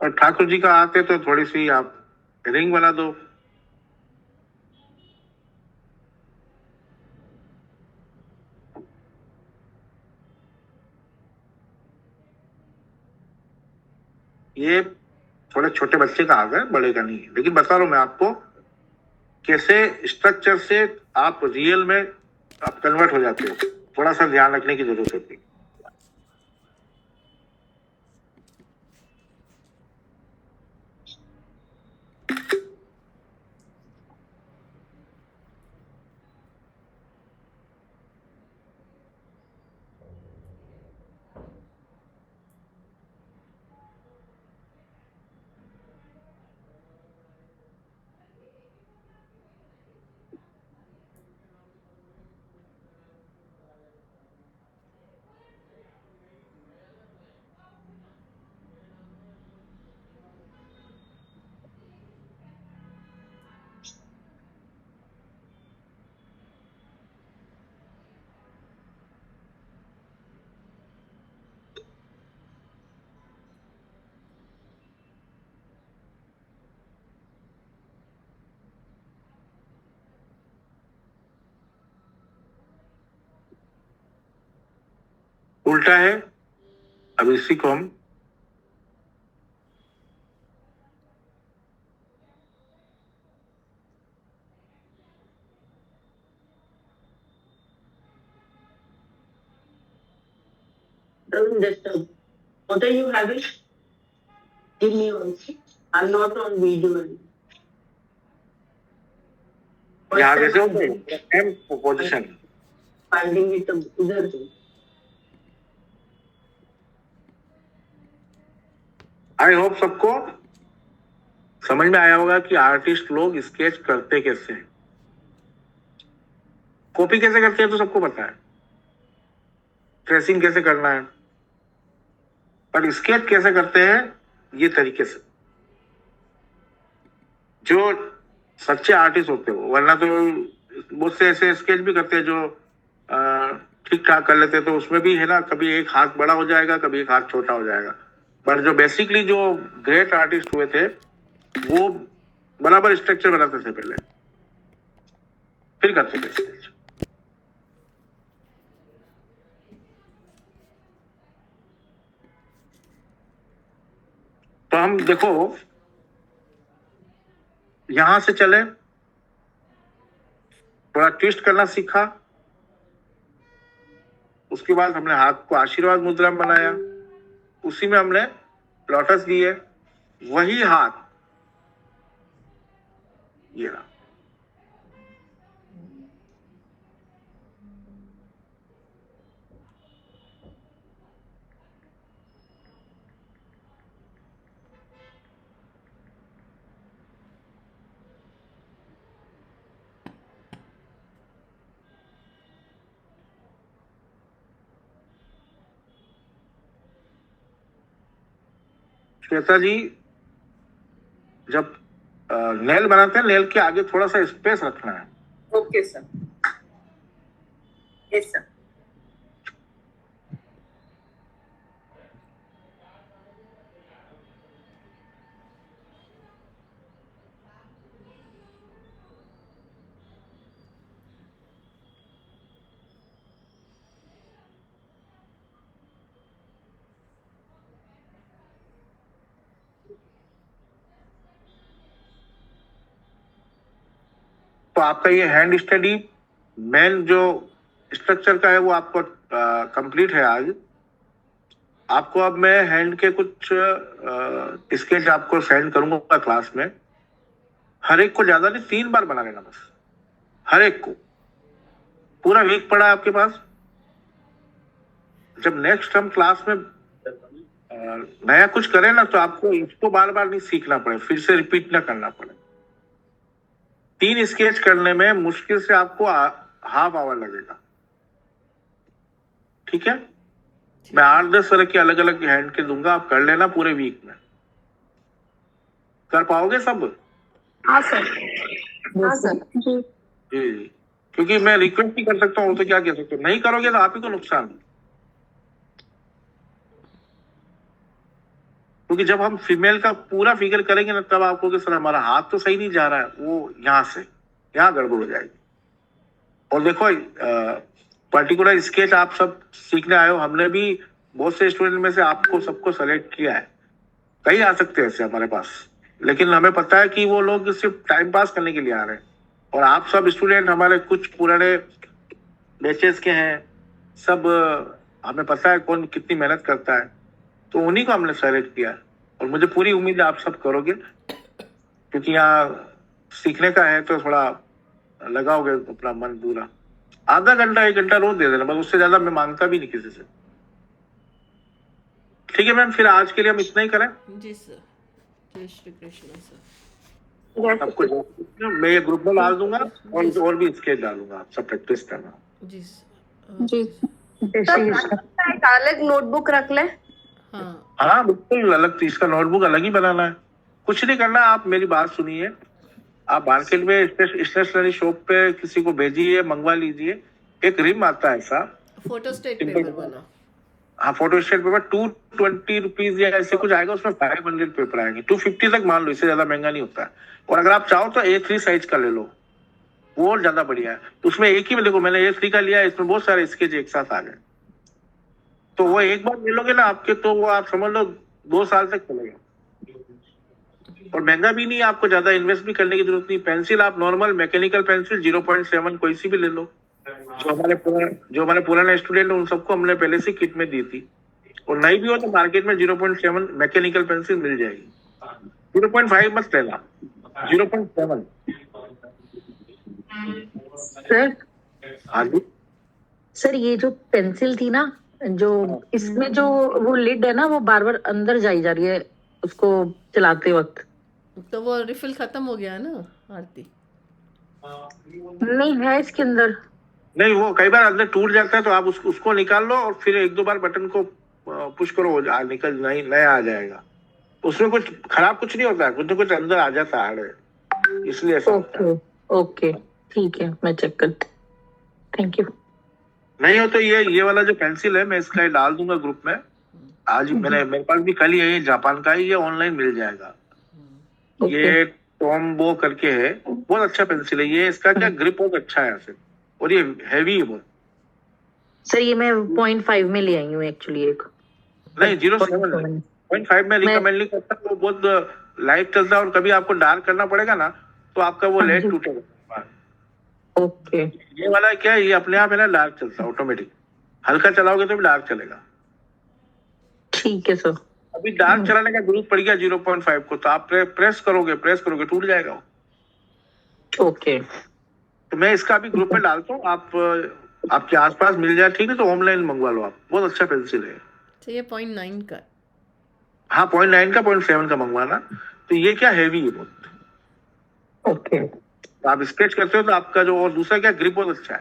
और ठाकुर जी का आते तो थोड़ी सी आप रिंग बना दो। ये थोड़े छोटे बच्चे का आ गया, बड़े का नहीं है, लेकिन बता रहा हूं मैं आपको कैसे स्ट्रक्चर से आप रियल में आप कन्वर्ट हो जाते हो। थोड़ा सा ध्यान रखने की जरूरत होती है। उल्टा है। अब इसी को हम Doesn't disturb. What are you having? Give me also. I'm not on video. ये आगे से हो पोजीशन Finding it इधर दो. आई होप सबको समझ में आया होगा कि आर्टिस्ट लोग स्केच करते कैसे हैं। कॉपी कैसे करते हैं तो सबको पता है, ट्रेसिंग कैसे करना है, पर स्केच कैसे करते हैं ये तरीके से जो सच्चे आर्टिस्ट होते हो। वरना तो बहुत से ऐसे स्केच भी करते हैं जो ठीक ठाक कर लेते हैं, तो उसमें भी है ना, कभी एक हाथ बड़ा हो जाएगा, कभी एक हाथ छोटा हो जाएगा। पर जो बेसिकली जो ग्रेट आर्टिस्ट हुए थे वो बराबर स्ट्रक्चर बनाते थे पहले, फिर करते थे स्केच। तो हम देखो यहां से चले, थोड़ा ट्विस्ट करना सीखा, उसके बाद हमने हाथ को आशीर्वाद मुद्रा में बनाया, उसी में हमने लोटस दिए, वही हाथ ये रहा। श्वेता जी जब नेल बनाते हैं, नेल के आगे थोड़ा सा स्पेस रखना है। Okay, sir. Yes, sir. तो आपका ये हैंड स्टडी मेन जो स्ट्रक्चर का है वो आपको कंप्लीट है आज। आपको अब मैं हैंड के कुछ स्केच आपको सेंड करूंगा क्लास में। हर एक को ज्यादा नहीं, 3 बार बना लेना बस, हर एक को। पूरा वीक पड़ा है आपके पास। जब नेक्स्ट हम क्लास में नया कुछ करें ना, तो आपको इसको बार बार नहीं सीखना पड़े, फिर से रिपीट ना करना पड़े। 3 स्केच करने में मुश्किल से आपको हाफ आवर लगेगा, ठीक है। मैं 8-10 तरह के अलग अलग हैंड के दूंगा, आप कर लेना पूरे वीक में। कर पाओगे सब? हाँ सर, हाँ सर जी। जी, क्योंकि मैं रिक्वेस्ट ही कर सकता हूँ, तो क्या कह सकते हो। नहीं करोगे तो आप ही को नुकसान। क्योंकि जब हम फीमेल का पूरा फिगर करेंगे ना, तब आपको कि सर हमारा हाथ तो सही नहीं जा रहा है, वो यहाँ से यहाँ गड़बड़ हो जाएगी। और देखो पर्टिकुलर स्केच आप सब सीखने आए हो, हमने भी बहुत से स्टूडेंट में से आपको सबको सेलेक्ट किया है। कई आ सकते हैं ऐसे हमारे पास, लेकिन हमें पता है कि वो लोग सिर्फ टाइम पास करने के लिए आ रहे हैं। और आप सब स्टूडेंट हमारे कुछ पुराने बैचेस के हैं, सब हमें पता है कौन कितनी मेहनत करता है, तो उन्हीं को हमने सेलेक्ट किया। और मुझे पूरी उम्मीद है आप सब करोगे, क्योंकि यहाँ सीखने का है, तो थोड़ा लगाओगे अपना मन पूरा। आधा घंटा 1 घंटा रोज दे देना बस, उससे ज्यादा मैं मांगता भी नहीं किसी से। ठीक है मैम, फिर आज के लिए हम इतना ही करें। जी सर, जय श्री कृष्ण सर। सबको मैं ये ग्रुप में डाल दूंगा और भी स्केच डालूंगा, आप सब प्रैक्टिस करना। जी सर। जी एक अलग नोटबुक रख ले। हाँ बिल्कुल, अलग इसका नोटबुक अलग ही बनाना है। कुछ नहीं करना, आप मेरी बात सुनिए। आप मार्केट में स्टेशनरी शॉप पे किसी को भेजिए, मंगवा लीजिए। एक रिम आता है ऐसा, फोटो स्टेट पेपर बना। हाँ, फोटो स्टेट पेपर 220 रुपीज या ऐसे कुछ आएगा, उसमें 500 पेपर आएंगे। 250 तक मान लो, इससे ज्यादा महंगा नहीं होता है। और अगर आप चाहो तो A3 साइज का ले लो, वो और ज्यादा बढ़िया है। उसमें एक ही में देखो, मैंने A3 का लिया, इसमें बहुत सारे स्केच एक साथ आ गए। तो वो एक बार ले लोगे ना आपके, तो वो आप समझ लो 2 साल तक चलेगा। और महंगा भी नहीं, आपको ज्यादा इन्वेस्ट भी करने की जरूरत नहीं। पेंसिल आप नॉर्मल मैकेनिकल पेंसिल 0.7 कोई सी भी ले लो। जो हमारे पुराने स्टूडेंट उन सबको हमने पहले से किट में दी थी। और नहीं भी हो तो मार्केट में 0.7 मैकेनिकल पेंसिल मिल जाएगी। 0.5 मत लेना, 0.7। सर हाँ जी। सर ये जो पेंसिल थी ना, जो इसमें जो वो लिड है ना, वो बार बार अंदर जाई जा रही है उसको चलाते वक्त। तो वो रिफिल खत्म हो गया है ना आरती? नहीं है इसके अंदर। नहीं, वो कई बार अंदर टूट जाता है, तो आप उसको निकाल लो और फिर 1-2 बार बटन को पुश करो, वो निकल नहीं नया आ जाएगा। उसमें कुछ खराब कुछ नहीं होता है, कुछ ना कुछ अंदर आ जाता है, इसलिए ऐसा होता है। ओके ओके ठीक है, मैं चेक करती। Thank you. नहीं हो तो ये वाला जो पेंसिल है, मैं इसका डाल दूंगा ग्रुप में। आज मेरे पास भी कल ही है, ये जापान का ही, ये ऑनलाइन मिल जाएगा। ये टॉम्बो करके है, बहुत अच्छा पेंसिल है ये। इसका क्या ग्रिप बहुत अच्छा है ऐसे, और ये हैवी है बहुत। सर ये मैं 0.5 में ले आई हूँ एक्चुअली एक। नहीं 0.7 0.5 में रिकमेंड नहीं करता, वो बहुत लाइट चलता है, और कभी आपको डार्क करना पड़ेगा ना तो आपका वो लेड टूटेगा। ओके ये वाला क्या है, ये अपने आप है ना डार्क चलता है ऑटोमेटिक, हल्का चलाओगे तो भी डार्क चलेगा। ठीक है सर। अभी डार्क चलाने का जरूरत पड़ गया 0.5 को, तो आप प्रेस करोगे टूट जाएगा वो। ओके तो मैं इसका अभी ग्रुप में डालता हूँ, आप आपके आसपास मिल जाए, ठीक है, तो ऑनलाइन मंगवा लो आप, बहुत अच्छा पेंसिल है। तो ये 0.9 का? हाँ 0.9 का 0.7 का मंगवाना। तो ये क्या हैवी है बहुत। ओके तो आप स्केच करते हो तो आपका जो, और दूसरा क्या ग्रिप बहुत अच्छा है।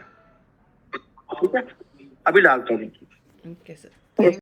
ठीक है, अभी डालता हूँ। Okay sir.